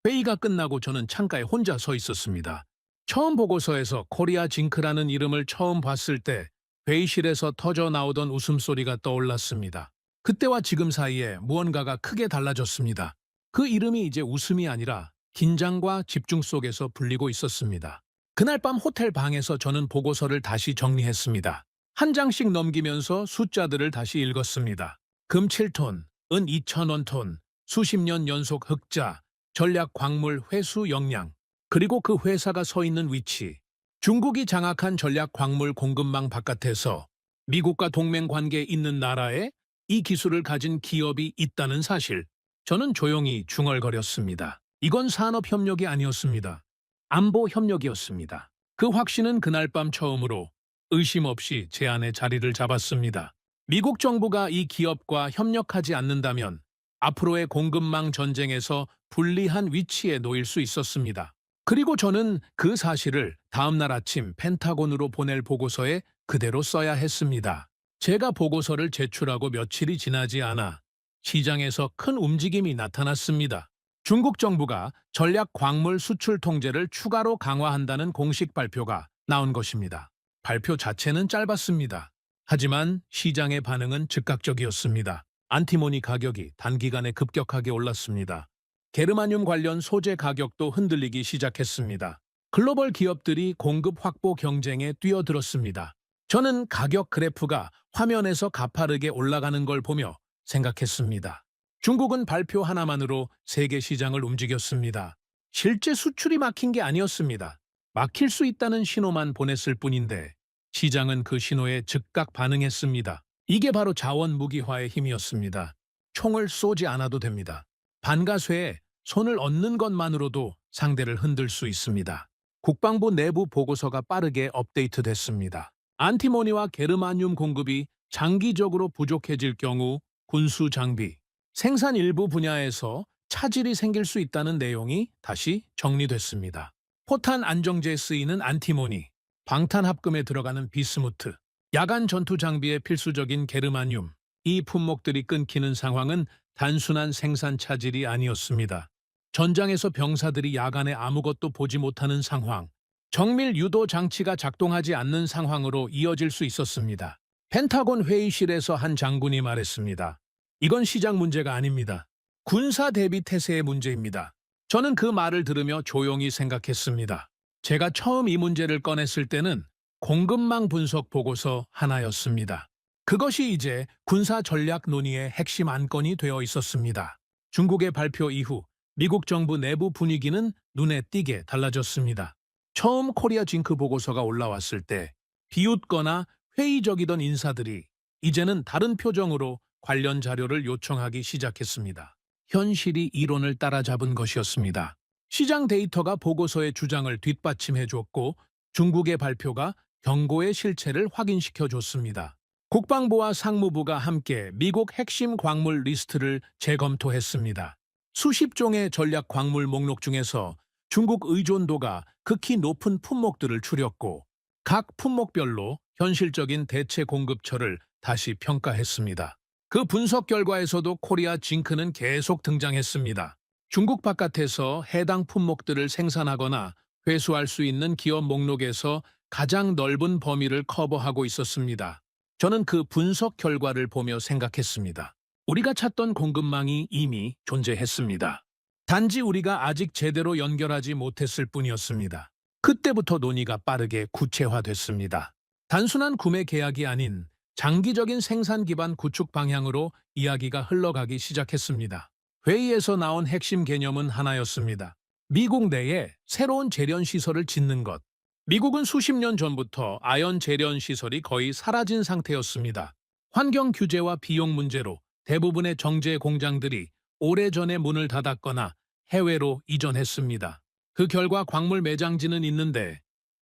회의가 끝나고 저는 창가에 혼자 서 있었습니다. 처음 보고서에서 코리아 징크라는 이름을 처음 봤을 때 회의실에서 터져 나오던 웃음소리가 떠올랐습니다. 그때와 지금 사이에 무언가가 크게 달라졌습니다. 그 이름이 이제 웃음이 아니라 긴장과 집중 속에서 불리고 있었습니다. 그날 밤 호텔 방에서 저는 보고서를 다시 정리했습니다. 한 장씩 넘기면서 숫자들을 다시 읽었습니다. 금 7톤, 은 2,000원 톤, 수십 년 연속 흑자, 전략 광물 회수 역량, 그리고 그 회사가 서 있는 위치. 중국이 장악한 전략 광물 공급망 바깥에서 미국과 동맹 관계에 있는 나라에 이 기술을 가진 기업이 있다는 사실. 저는 조용히 중얼거렸습니다. 이건 산업협력이 아니었습니다. 안보협력이었습니다. 그 확신은 그날 밤 처음으로 의심 없이 제 안에 자리를 잡았습니다. 미국 정부가 이 기업과 협력하지 않는다면 앞으로의 공급망 전쟁에서 불리한 위치에 놓일 수 있었습니다. 그리고 저는 그 사실을 다음날 아침 펜타곤으로 보낼 보고서에 그대로 써야 했습니다. 제가 보고서를 제출하고 며칠이 지나지 않아 시장에서 큰 움직임이 나타났습니다. 중국 정부가 전략 광물 수출 통제를 추가로 강화한다는 공식 발표가 나온 것입니다. 발표 자체는 짧았습니다. 하지만 시장의 반응은 즉각적이었습니다. 안티모니 가격이 단기간에 급격하게 올랐습니다. 게르마늄 관련 소재 가격도 흔들리기 시작했습니다. 글로벌 기업들이 공급 확보 경쟁에 뛰어들었습니다. 저는 가격 그래프가 화면에서 가파르게 올라가는 걸 보며 생각했습니다. 중국은 발표 하나만으로 세계 시장을 움직였습니다. 실제 수출이 막힌 게 아니었습니다. 막힐 수 있다는 신호만 보냈을 뿐인데 시장은 그 신호에 즉각 반응했습니다. 이게 바로 자원 무기화의 힘이었습니다. 총을 쏘지 않아도 됩니다. 반가쇠에 손을 얹는 것만으로도 상대를 흔들 수 있습니다. 국방부 내부 보고서가 빠르게 업데이트됐습니다. 안티모니와 게르마늄 공급이 장기적으로 부족해질 경우 군수 장비, 생산 일부 분야에서 차질이 생길 수 있다는 내용이 다시 정리됐습니다. 포탄 안정제에 쓰이는 안티모니, 방탄합금에 들어가는 비스무트, 야간 전투 장비에 필수적인 게르마늄, 이 품목들이 끊기는 상황은 단순한 생산 차질이 아니었습니다. 전장에서 병사들이 야간에 아무것도 보지 못하는 상황, 정밀 유도 장치가 작동하지 않는 상황으로 이어질 수 있었습니다. 펜타곤 회의실에서 한 장군이 말했습니다. 이건 시장 문제가 아닙니다. 군사 대비 태세의 문제입니다. 저는 그 말을 들으며 조용히 생각했습니다. 제가 처음 이 문제를 꺼냈을 때는 공급망 분석 보고서 하나였습니다. 그것이 이제 군사 전략 논의의 핵심 안건이 되어 있었습니다. 중국의 발표 이후 미국 정부 내부 분위기는 눈에 띄게 달라졌습니다. 처음 코리아 징크 보고서가 올라왔을 때 비웃거나 회의적이던 인사들이 이제는 다른 표정으로 관련 자료를 요청하기 시작했습니다. 현실이 이론을 따라잡은 것이었습니다. 시장 데이터가 보고서의 주장을 뒷받침해 줬고 중국의 발표가 경고의 실체를 확인시켜 줬습니다. 국방부와 상무부가 함께 미국 핵심 광물 리스트를 재검토했습니다. 수십 종의 전략 광물 목록 중에서 중국 의존도가 극히 높은 품목들을 추렸고 각 품목별로 현실적인 대체 공급처를 다시 평가했습니다. 그 분석 결과에서도 코리아 징크는 계속 등장했습니다. 중국 바깥에서 해당 품목들을 생산하거나 회수할 수 있는 기업 목록에서 가장 넓은 범위를 커버하고 있었습니다. 저는 그 분석 결과를 보며 생각했습니다. 우리가 찾던 공급망이 이미 존재했습니다. 단지 우리가 아직 제대로 연결하지 못했을 뿐이었습니다. 그때부터 논의가 빠르게 구체화됐습니다. 단순한 구매 계약이 아닌 장기적인 생산 기반 구축 방향으로 이야기가 흘러가기 시작했습니다. 회의에서 나온 핵심 개념은 하나였습니다. 미국 내에 새로운 재련 시설을 짓는 것. 미국은 수십 년 전부터 아연 재련 시설이 거의 사라진 상태였습니다. 환경 규제와 비용 문제로 대부분의 정제 공장들이 오래전에 문을 닫았거나 해외로 이전했습니다. 그 결과 광물 매장지는 있는데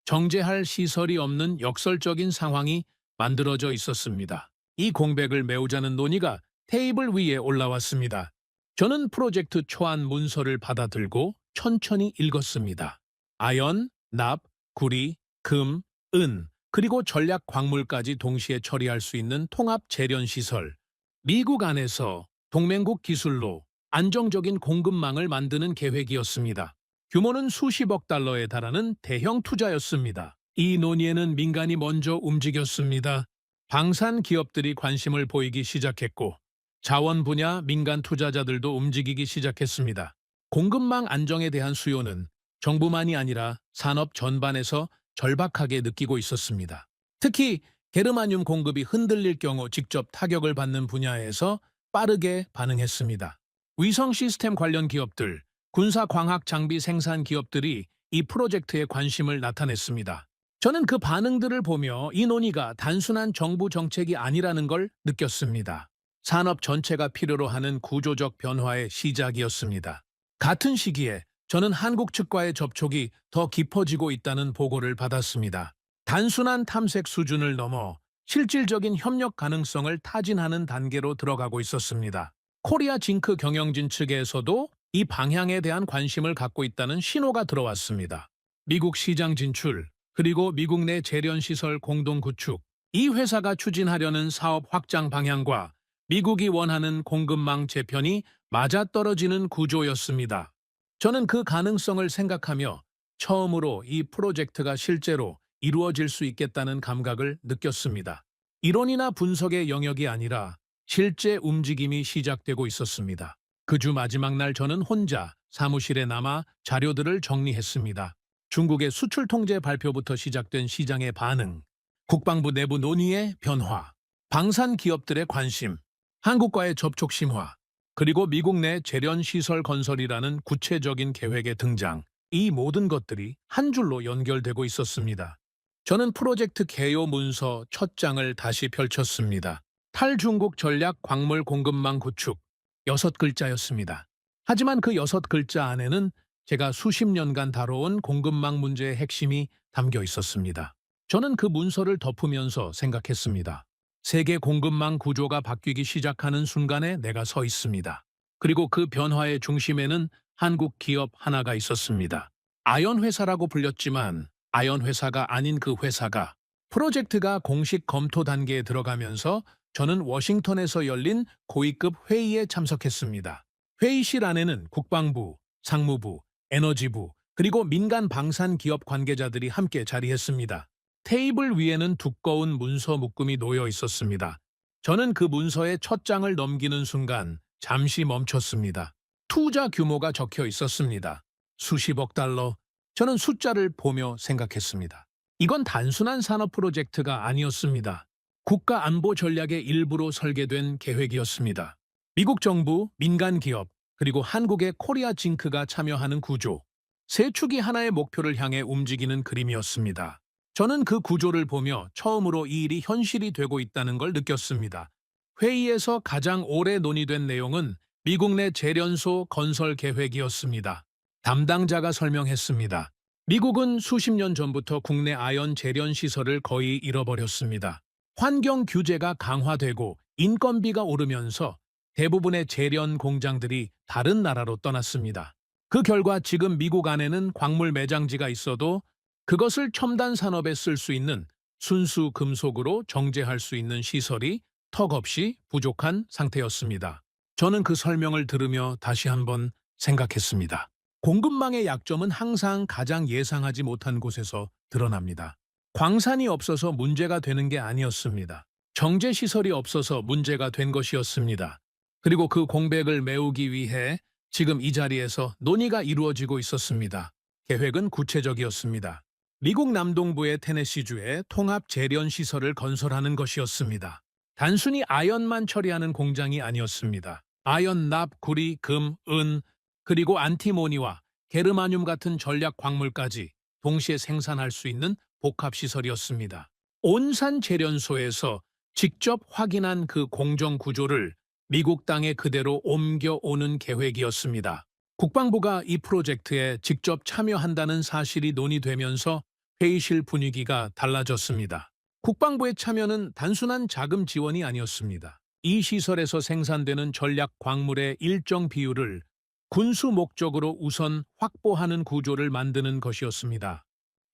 정제할 시설이 없는 역설적인 상황이 만들어져 있었습니다. 이 공백을 메우자는 논의가 테이블 위에 올라왔습니다. 저는 프로젝트 초안 문서를 받아들고 천천히 읽었습니다. 아연, 납, 구리, 금, 은, 그리고 전략 광물까지 동시에 처리할 수 있는 통합 재련 시설. 미국 안에서 동맹국 기술로 안정적인 공급망을 만드는 계획이었습니다. 규모는 수십억 달러에 달하는 대형 투자였습니다. 이 논의에는 민간이 먼저 움직였습니다. 방산 기업들이 관심을 보이기 시작했고 자원 분야 민간 투자자들도 움직이기 시작했습니다. 공급망 안정에 대한 수요는 정부만이 아니라 산업 전반에서 절박하게 느끼고 있었습니다. 특히 게르마늄 공급이 흔들릴 경우 직접 타격을 받는 분야에서 빠르게 반응했습니다. 위성 시스템 관련 기업들, 군사 광학 장비 생산 기업들이 이 프로젝트에 관심을 나타냈습니다. 저는 그 반응들을 보며 이 논의가 단순한 정부 정책이 아니라는 걸 느꼈습니다. 산업 전체가 필요로 하는 구조적 변화의 시작이었습니다. 같은 시기에 저는 한국 측과의 접촉이 더 깊어지고 있다는 보고를 받았습니다. 단순한 탐색 수준을 넘어 실질적인 협력 가능성을 타진하는 단계로 들어가고 있었습니다. 코리아 징크 경영진 측에서도 이 방향에 대한 관심을 갖고 있다는 신호가 들어왔습니다. 미국 시장 진출, 그리고 미국 내 재련시설 공동 구축, 이 회사가 추진하려는 사업 확장 방향과 미국이 원하는 공급망 재편이 맞아떨어지는 구조였습니다. 저는 그 가능성을 생각하며 처음으로 이 프로젝트가 실제로 이루어질 수 있겠다는 감각을 느꼈습니다. 이론이나 분석의 영역이 아니라 실제 움직임이 시작되고 있었습니다. 그 주 마지막 날 저는 혼자 사무실에 남아 자료들을 정리했습니다. 중국의 수출 통제 발표부터 시작된 시장의 반응, 국방부 내부 논의의 변화, 방산 기업들의 관심, 한국과의 접촉 심화, 그리고 미국 내 재련 시설 건설이라는 구체적인 계획의 등장, 이 모든 것들이 한 줄로 연결되고 있었습니다. 저는 프로젝트 개요 문서 첫 장을 다시 펼쳤습니다. 탈중국 전략 광물 공급망 구축, 6글자였습니다. 하지만 그 6글자 안에는 제가 수십 년간 다뤄온 공급망 문제의 핵심이 담겨 있었습니다. 저는 그 문서를 덮으면서 생각했습니다. 세계 공급망 구조가 바뀌기 시작하는 순간에 내가 서 있습니다. 그리고 그 변화의 중심에는 한국 기업 하나가 있었습니다. 아연 회사라고 불렸지만 아연 회사가 아닌 그 회사가, 프로젝트가 공식 검토 단계에 들어가면서 저는 워싱턴에서 열린 고위급 회의에 참석했습니다. 회의실 안에는 국방부, 상무부, 에너지부, 그리고 민간 방산 기업 관계자들이 함께 자리했습니다. 테이블 위에는 두꺼운 문서 묶음이 놓여 있었습니다. 저는 그 문서의 첫 장을 넘기는 순간 잠시 멈췄습니다. 투자 규모가 적혀 있었습니다. 수십억 달러. 저는 숫자를 보며 생각했습니다. 이건 단순한 산업 프로젝트가 아니었습니다. 국가 안보 전략의 일부로 설계된 계획이었습니다. 미국 정부, 민간 기업, 그리고 한국의 코리아 징크가 참여하는 구조, 세 축이 하나의 목표를 향해 움직이는 그림이었습니다. 저는 그 구조를 보며 처음으로 이 일이 현실이 되고 있다는 걸 느꼈습니다. 회의에서 가장 오래 논의된 내용은 미국 내 재련소 건설 계획이었습니다. 담당자가 설명했습니다. 미국은 수십 년 전부터 국내 아연 재련 시설을 거의 잃어버렸습니다. 환경 규제가 강화되고 인건비가 오르면서 대부분의 재련 공장들이 다른 나라로 떠났습니다. 그 결과 지금 미국 안에는 광물 매장지가 있어도 그것을 첨단 산업에 쓸 수 있는 순수 금속으로 정제할 수 있는 시설이 턱없이 부족한 상태였습니다. 저는 그 설명을 들으며 다시 한번 생각했습니다. 공급망의 약점은 항상 가장 예상하지 못한 곳에서 드러납니다. 광산이 없어서 문제가 되는 게 아니었습니다. 정제시설이 없어서 문제가 된 것이었습니다. 그리고 그 공백을 메우기 위해 지금 이 자리에서 논의가 이루어지고 있었습니다. 계획은 구체적이었습니다. 미국 남동부의 테네시주에 통합 재련 시설을 건설하는 것이었습니다. 단순히 아연만 처리하는 공장이 아니었습니다. 아연, 납, 구리, 금, 은, 그리고 안티모니와 게르마늄 같은 전략 광물까지 동시에 생산할 수 있는 복합시설이었습니다. 온산 재련소에서 직접 확인한 그 공정 구조를 미국 땅에 그대로 옮겨오는 계획이었습니다. 국방부가 이 프로젝트에 직접 참여한다는 사실이 논의되면서 회의실 분위기가 달라졌습니다. 국방부의 참여는 단순한 자금 지원이 아니었습니다. 이 시설에서 생산되는 전략 광물의 일정 비율을 군수 목적으로 우선 확보하는 구조를 만드는 것이었습니다.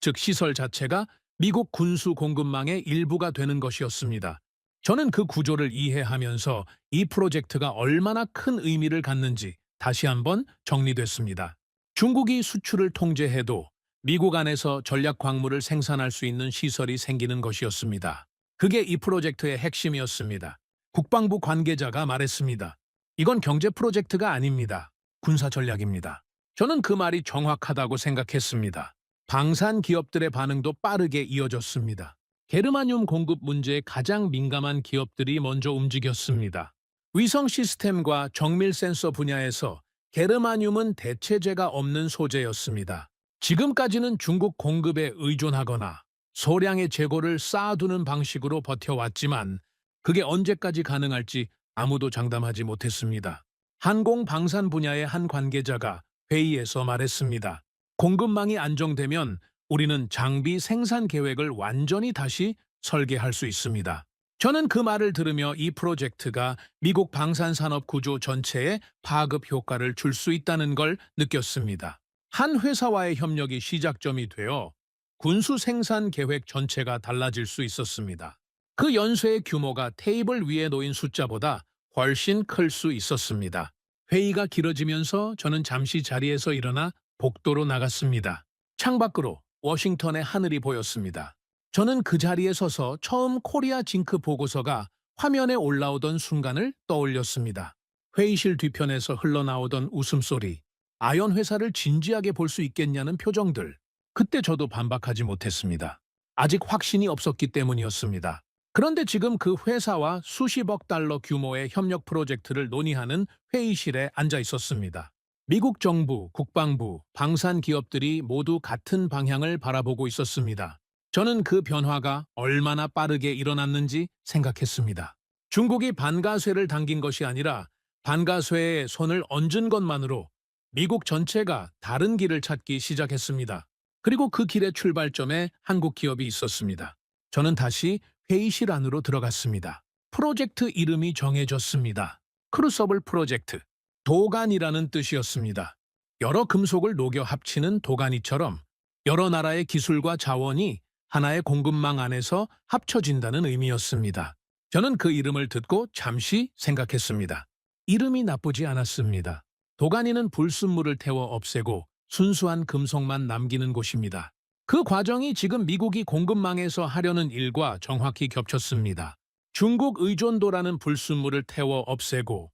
즉 시설 자체가 미국 군수 공급망의 일부가 되는 것이었습니다. 저는 그 구조를 이해하면서 이 프로젝트가 얼마나 큰 의미를 갖는지 다시 한번 정리됐습니다. 중국이 수출을 통제해도 미국 안에서 전략 광물을 생산할 수 있는 시설이 생기는 것이었습니다. 그게 이 프로젝트의 핵심이었습니다. 국방부 관계자가 말했습니다. 이건 경제 프로젝트가 아닙니다. 군사 전략입니다. 저는 그 말이 정확하다고 생각했습니다. 방산 기업들의 반응도 빠르게 이어졌습니다. 게르마늄 공급 문제에 가장 민감한 기업들이 먼저 움직였습니다. 위성 시스템과 정밀 센서 분야에서 게르마늄은 대체제가 없는 소재였습니다. 지금까지는 중국 공급에 의존하거나 소량의 재고를 쌓아두는 방식으로 버텨왔지만 그게 언제까지 가능할지 아무도 장담하지 못했습니다. 항공 방산 분야의 한 관계자가 회의에서 말했습니다. 공급망이 안정되면 우리는 장비 생산 계획을 완전히 다시 설계할 수 있습니다. 저는 그 말을 들으며 이 프로젝트가 미국 방산산업 구조 전체에 파급 효과를 줄 수 있다는 걸 느꼈습니다. 한 회사와의 협력이 시작점이 되어 군수 생산 계획 전체가 달라질 수 있었습니다. 그 연쇄의 규모가 테이블 위에 놓인 숫자보다 훨씬 클 수 있었습니다. 회의가 길어지면서 저는 잠시 자리에서 일어나 복도로 나갔습니다. 창밖으로 워싱턴의 하늘이 보였습니다. 저는 그 자리에 서서 처음 코리아 징크 보고서가 화면에 올라오던 순간을 떠올렸습니다. 회의실 뒤편에서 흘러나오던 웃음소리, 아연 회사를 진지하게 볼 수 있겠냐는 표정들. 그때 저도 반박하지 못했습니다. 아직 확신이 없었기 때문이었습니다. 그런데 지금 그 회사와 수십억 달러 규모의 협력 프로젝트를 논의하는 회의실에 앉아 있었습니다. 미국 정부, 국방부, 방산 기업들이 모두 같은 방향을 바라보고 있었습니다. 저는 그 변화가 얼마나 빠르게 일어났는지 생각했습니다. 중국이 반가쇠를 당긴 것이 아니라 반가쇠에 손을 얹은 것만으로 미국 전체가 다른 길을 찾기 시작했습니다. 그리고 그 길의 출발점에 한국 기업이 있었습니다. 저는 다시 회의실 안으로 들어갔습니다. 프로젝트 이름이 정해졌습니다. 크루서블 프로젝트. 도간이라는 뜻이었습니다. 여러 금속을 녹여 합치는 도가니처럼 여러 나라의 기술과 자원이 하나의 공급망 안에서 합쳐진다는 의미였습니다. 저는 그 이름을 듣고 잠시 생각했습니다. 이름이 나쁘지 않았습니다. 도가니는 불순물을 태워 없애고 순수한 금속만 남기는 곳입니다. 그 과정이 지금 미국이 공급망에서 하려는 일과 정확히 겹쳤습니다. 중국 의존도라는 불순물을 태워 없애고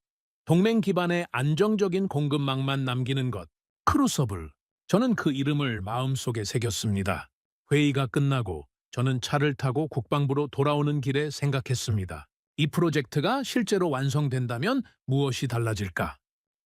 동맹 기반의 안정적인 공급망만 남기는 것. 크루서블. 저는 그 이름을 마음속에 새겼습니다. 회의가 끝나고 저는 차를 타고 국방부로 돌아오는 길에 생각했습니다. 이 프로젝트가 실제로 완성된다면 무엇이 달라질까?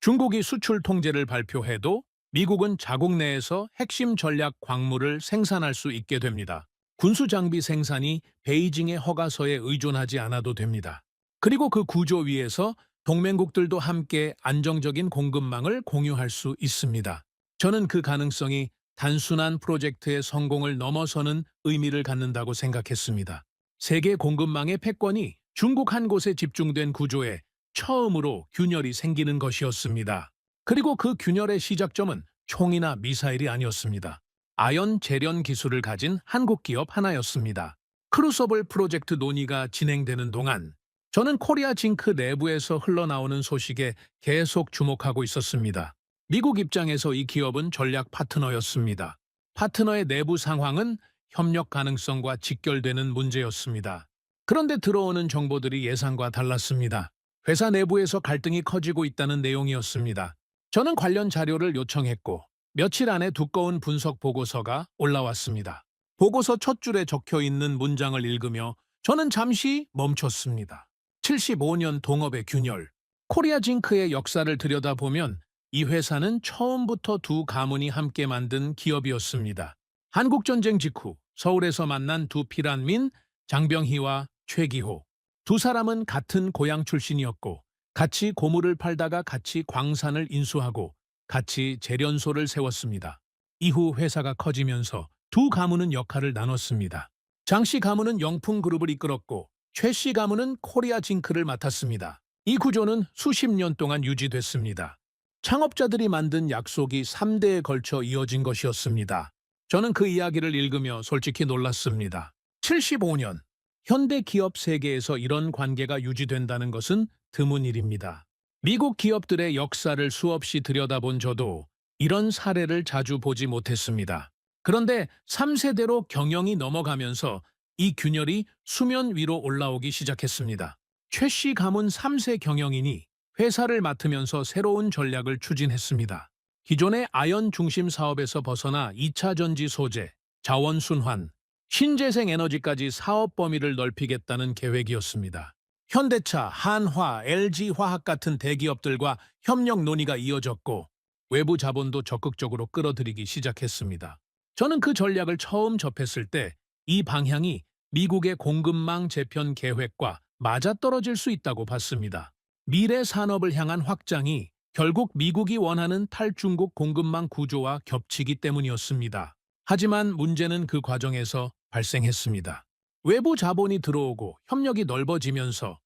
중국이 수출 통제를 발표해도 미국은 자국 내에서 핵심 전략 광물을 생산할 수 있게 됩니다. 군수 장비 생산이 베이징의 허가서에 의존하지 않아도 됩니다. 그리고 그 구조 위에서 동맹국들도 함께 안정적인 공급망을 공유할 수 있습니다. 저는 그 가능성이 단순한 프로젝트의 성공을 넘어서는 의미를 갖는다고 생각했습니다. 세계 공급망의 패권이 중국 한 곳에 집중된 구조에 처음으로 균열이 생기는 것이었습니다. 그리고 그 균열의 시작점은 총이나 미사일이 아니었습니다. 아연 재련 기술을 가진 한국 기업 하나였습니다. 크루서블 프로젝트 논의가 진행되는 동안 저는 코리아 징크 내부에서 흘러나오는 소식에 계속 주목하고 있었습니다. 미국 입장에서 이 기업은 전략 파트너였습니다. 파트너의 내부 상황은 협력 가능성과 직결되는 문제였습니다. 그런데 들어오는 정보들이 예상과 달랐습니다. 회사 내부에서 갈등이 커지고 있다는 내용이었습니다. 저는 관련 자료를 요청했고 며칠 안에 두꺼운 분석 보고서가 올라왔습니다. 보고서 첫 줄에 적혀 있는 문장을 읽으며 저는 잠시 멈췄습니다. 75년 동업의 균열. 코리아 징크의 역사를 들여다보면 이 회사는 처음부터 두 가문이 함께 만든 기업이었습니다. 한국전쟁 직후 서울에서 만난 두 피란민 장병희와 최기호. 두 사람은 같은 고향 출신이었고 같이 고물을 팔다가 같이 광산을 인수하고 같이 재련소를 세웠습니다. 이후 회사가 커지면서 두 가문은 역할을 나눴습니다. 장씨 가문은 영풍그룹을 이끌었고 최씨 가문은 코리아 징크를 맡았습니다. 이 구조는 수십 년 동안 유지됐습니다. 창업자들이 만든 약속이 3대에 걸쳐 이어진 것이었습니다. 저는 그 이야기를 읽으며 솔직히 놀랐습니다. 75년, 현대 기업 세계에서 이런 관계가 유지된다는 것은 드문 일입니다. 미국 기업들의 역사를 수없이 들여다본 저도 이런 사례를 자주 보지 못했습니다. 그런데 3세대로 경영이 넘어가면서 이 균열이 수면 위로 올라오기 시작했습니다. 최씨 가문 3세 경영인이 회사를 맡으면서 새로운 전략을 추진했습니다. 기존의 아연 중심 사업에서 벗어나 2차 전지 소재, 자원 순환, 신재생 에너지까지 사업 범위를 넓히겠다는 계획이었습니다. 현대차, 한화, LG화학 같은 대기업들과 협력 논의가 이어졌고 외부 자본도 적극적으로 끌어들이기 시작했습니다. 저는 그 전략을 처음 접했을 때 이 방향이 미국의 공급망 재편 계획과 맞아떨어질 수 있다고 봤습니다. 미래 산업을 향한 확장이 결국 미국이 원하는 탈중국 공급망 구조와 겹치기 때문이었습니다. 하지만 문제는 그 과정에서 발생했습니다. 외부 자본이 들어오고 협력이 넓어지면서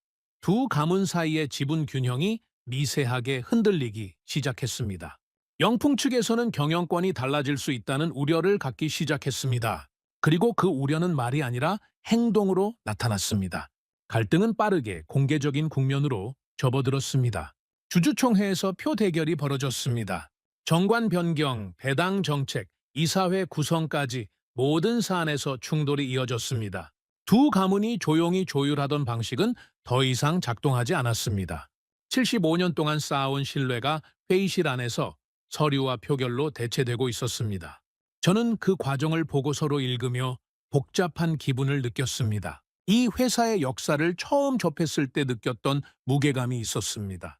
두 가문 사이의 지분 균형이 미세하게 흔들리기 시작했습니다. 영풍 측에서는 경영권이 달라질 수 있다는 우려를 갖기 시작했습니다. 그리고 그 우려는 말이 아니라 행동으로 나타났습니다. 갈등은 빠르게 공개적인 국면으로 접어들었습니다. 주주총회에서 표 대결이 벌어졌습니다. 정관 변경, 배당 정책, 이사회 구성까지 모든 사안에서 충돌이 이어졌습니다. 두 가문이 조용히 조율하던 방식은 더 이상 작동하지 않았습니다. 75년 동안 쌓아온 신뢰가 회의실 안에서 서류와 표결로 대체되고 있었습니다. 저는 그 과정을 보고서로 읽으며 복잡한 기분을 느꼈습니다. 이 회사의 역사를 처음 접했을 때 느꼈던 무게감이 있었습니다.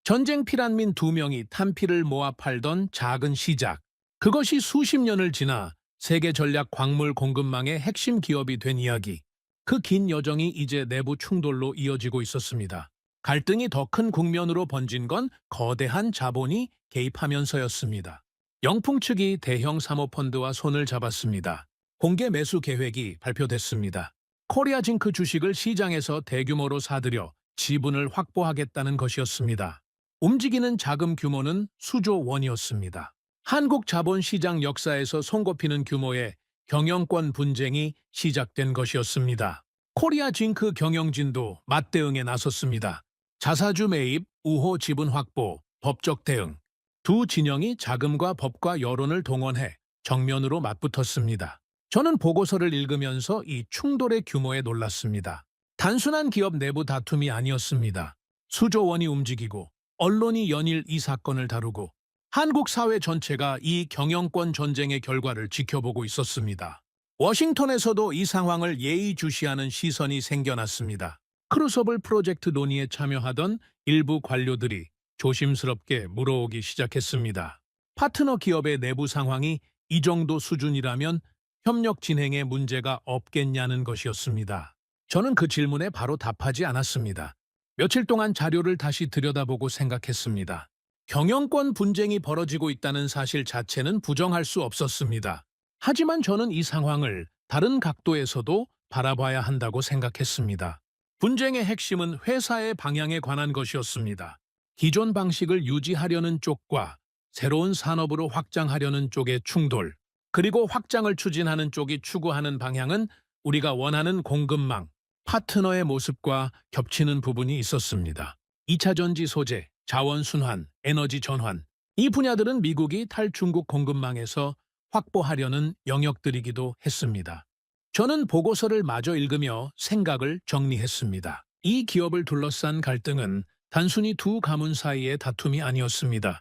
전쟁 피란민 두 명이 탄피를 모아 팔던 작은 시작. 그것이 수십 년을 지나 세계 전략 광물 공급망의 핵심 기업이 된 이야기. 그 긴 여정이 이제 내부 충돌로 이어지고 있었습니다. 갈등이 더 큰 국면으로 번진 건 거대한 자본이 개입하면서였습니다. 영풍 측이 대형 사모펀드와 손을 잡았습니다. 공개 매수 계획이 발표됐습니다. 코리아징크 주식을 시장에서 대규모로 사들여 지분을 확보하겠다는 것이었습니다. 움직이는 자금 규모는 수조 원이었습니다. 한국 자본시장 역사에서 손꼽히는 규모의 경영권 분쟁이 시작된 것이었습니다. 코리아징크 경영진도 맞대응에 나섰습니다. 자사주 매입, 우호 지분 확보, 법적 대응. 두 진영이 자금과 법과 여론을 동원해 정면으로 맞붙었습니다. 저는 보고서를 읽으면서 이 충돌의 규모에 놀랐습니다. 단순한 기업 내부 다툼이 아니었습니다. 수조 원이 움직이고 언론이 연일 이 사건을 다루고 한국 사회 전체가 이 경영권 전쟁의 결과를 지켜보고 있었습니다. 워싱턴에서도 이 상황을 예의주시하는 시선이 생겨났습니다. 크루서블 프로젝트 논의에 참여하던 일부 관료들이 조심스럽게 물어오기 시작했습니다. 파트너 기업의 내부 상황이 이 정도 수준이라면 협력 진행에 문제가 없겠냐는 것이었습니다. 저는 그 질문에 바로 답하지 않았습니다. 며칠 동안 자료를 다시 들여다보고 생각했습니다. 경영권 분쟁이 벌어지고 있다는 사실 자체는 부정할 수 없었습니다. 하지만 저는 이 상황을 다른 각도에서도 바라봐야 한다고 생각했습니다. 분쟁의 핵심은 회사의 방향에 관한 것이었습니다. 기존 방식을 유지하려는 쪽과 새로운 산업으로 확장하려는 쪽의 충돌, 그리고 확장을 추진하는 쪽이 추구하는 방향은 우리가 원하는 공급망, 파트너의 모습과 겹치는 부분이 있었습니다. 2차 전지 소재, 자원 순환, 에너지 전환, 이 분야들은 미국이 탈중국 공급망에서 확보하려는 영역들이기도 했습니다. 저는 보고서를 마저 읽으며 생각을 정리했습니다. 이 기업을 둘러싼 갈등은 단순히 두 가문 사이의 다툼이 아니었습니다.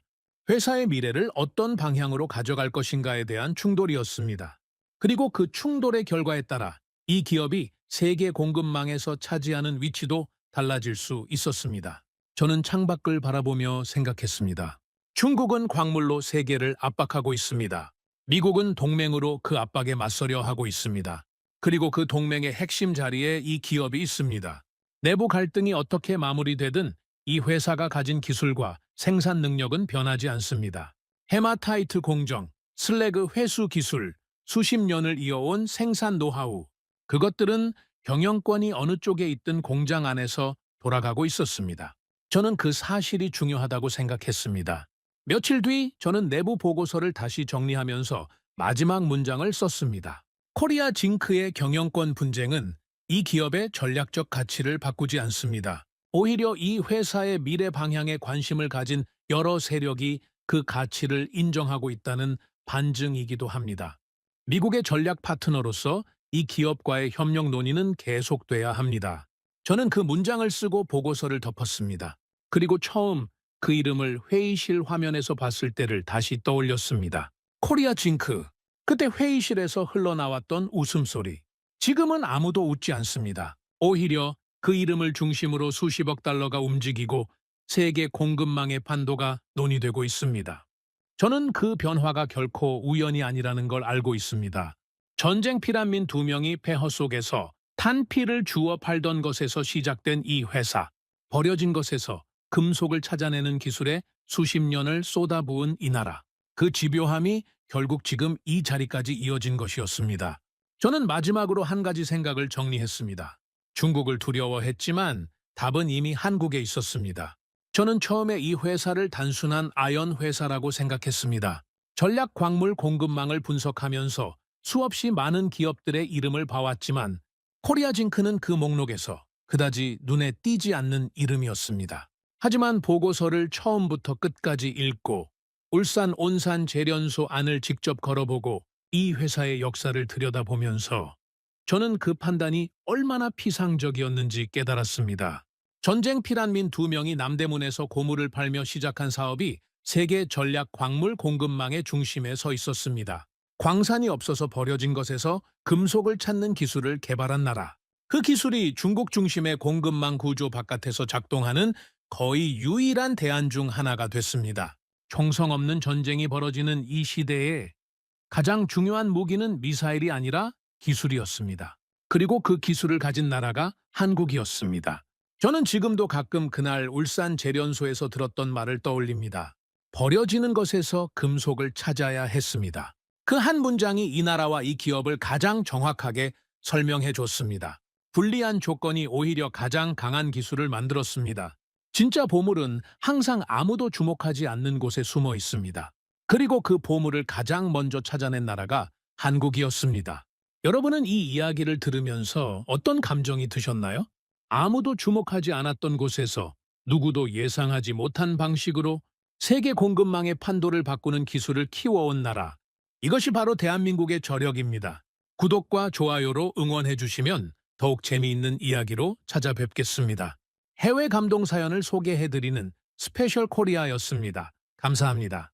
회사의 미래를 어떤 방향으로 가져갈 것인가에 대한 충돌이었습니다. 그리고 그 충돌의 결과에 따라 이 기업이 세계 공급망에서 차지하는 위치도 달라질 수 있었습니다. 저는 창밖을 바라보며 생각했습니다. 중국은 광물로 세계를 압박하고 있습니다. 미국은 동맹으로 그 압박에 맞서려 하고 있습니다. 그리고 그 동맹의 핵심 자리에 이 기업이 있습니다. 내부 갈등이 어떻게 마무리되든 이 회사가 가진 기술과 생산 능력은 변하지 않습니다. 헤마타이트 공정, 슬래그 회수 기술, 수십 년을 이어온 생산 노하우, 그것들은 경영권이 어느 쪽에 있든 공장 안에서 돌아가고 있었습니다. 저는 그 사실이 중요하다고 생각했습니다. 며칠 뒤 저는 내부 보고서를 다시 정리하면서 마지막 문장을 썼습니다. 코리아 징크의 경영권 분쟁은 이 기업의 전략적 가치를 바꾸지 않습니다. 오히려 이 회사의 미래 방향에 관심을 가진 여러 세력이 그 가치를 인정하고 있다는 반증이기도 합니다. 미국의 전략 파트너로서 이 기업과의 협력 논의는 계속돼야 합니다. 저는 그 문장을 쓰고 보고서를 덮었습니다. 그리고 처음 그 이름을 회의실 화면에서 봤을 때를 다시 떠올렸습니다. 코리아 징크. 그때 회의실에서 흘러나왔던 웃음소리. 지금은 아무도 웃지 않습니다. 오히려 그 이름을 중심으로 수십억 달러가 움직이고 세계 공급망의 판도가 논의되고 있습니다. 저는 그 변화가 결코 우연이 아니라는 걸 알고 있습니다. 전쟁 피란민 두 명이 폐허 속에서 탄피를 주워 팔던 것에서 시작된 이 회사, 버려진 것에서 금속을 찾아내는 기술에 수십 년을 쏟아부은 이 나라, 그 집요함이 결국 지금 이 자리까지 이어진 것이었습니다. 저는 마지막으로 한 가지 생각을 정리했습니다. 중국을 두려워했지만 답은 이미 한국에 있었습니다. 저는 처음에 이 회사를 단순한 아연 회사라고 생각했습니다. 전략 광물 공급망을 분석하면서 수없이 많은 기업들의 이름을 봐왔지만 코리아징크는 그 목록에서 그다지 눈에 띄지 않는 이름이었습니다. 하지만 보고서를 처음부터 끝까지 읽고 울산 온산 재련소 안을 직접 걸어보고 이 회사의 역사를 들여다보면서 저는 그 판단이 얼마나 피상적이었는지 깨달았습니다. 전쟁 피난민 2명이 남대문에서 고물을 팔며 시작한 사업이 세계 전략 광물 공급망의 중심에 서 있었습니다. 광산이 없어서 버려진 것에서 금속을 찾는 기술을 개발한 나라. 그 기술이 중국 중심의 공급망 구조 바깥에서 작동하는 거의 유일한 대안 중 하나가 됐습니다. 총성 없는 전쟁이 벌어지는 이 시대에 가장 중요한 무기는 미사일이 아니라 기술이었습니다. 그리고 그 기술을 가진 나라가 한국이었습니다. 저는 지금도 가끔 그날 울산 재련소에서 들었던 말을 떠올립니다. 버려지는 것에서 금속을 찾아야 했습니다. 그 한 문장이 이 나라와 이 기업을 가장 정확하게 설명해 줬습니다. 불리한 조건이 오히려 가장 강한 기술을 만들었습니다. 진짜 보물은 항상 아무도 주목하지 않는 곳에 숨어 있습니다. 그리고 그 보물을 가장 먼저 찾아낸 나라가 한국이었습니다. 여러분은 이 이야기를 들으면서 어떤 감정이 드셨나요? 아무도 주목하지 않았던 곳에서 누구도 예상하지 못한 방식으로 세계 공급망의 판도를 바꾸는 기술을 키워온 나라. 이것이 바로 대한민국의 저력입니다. 구독과 좋아요로 응원해 주시면 더욱 재미있는 이야기로 찾아뵙겠습니다. 해외 감동 사연을 소개해드리는 스페셜 코리아였습니다. 감사합니다.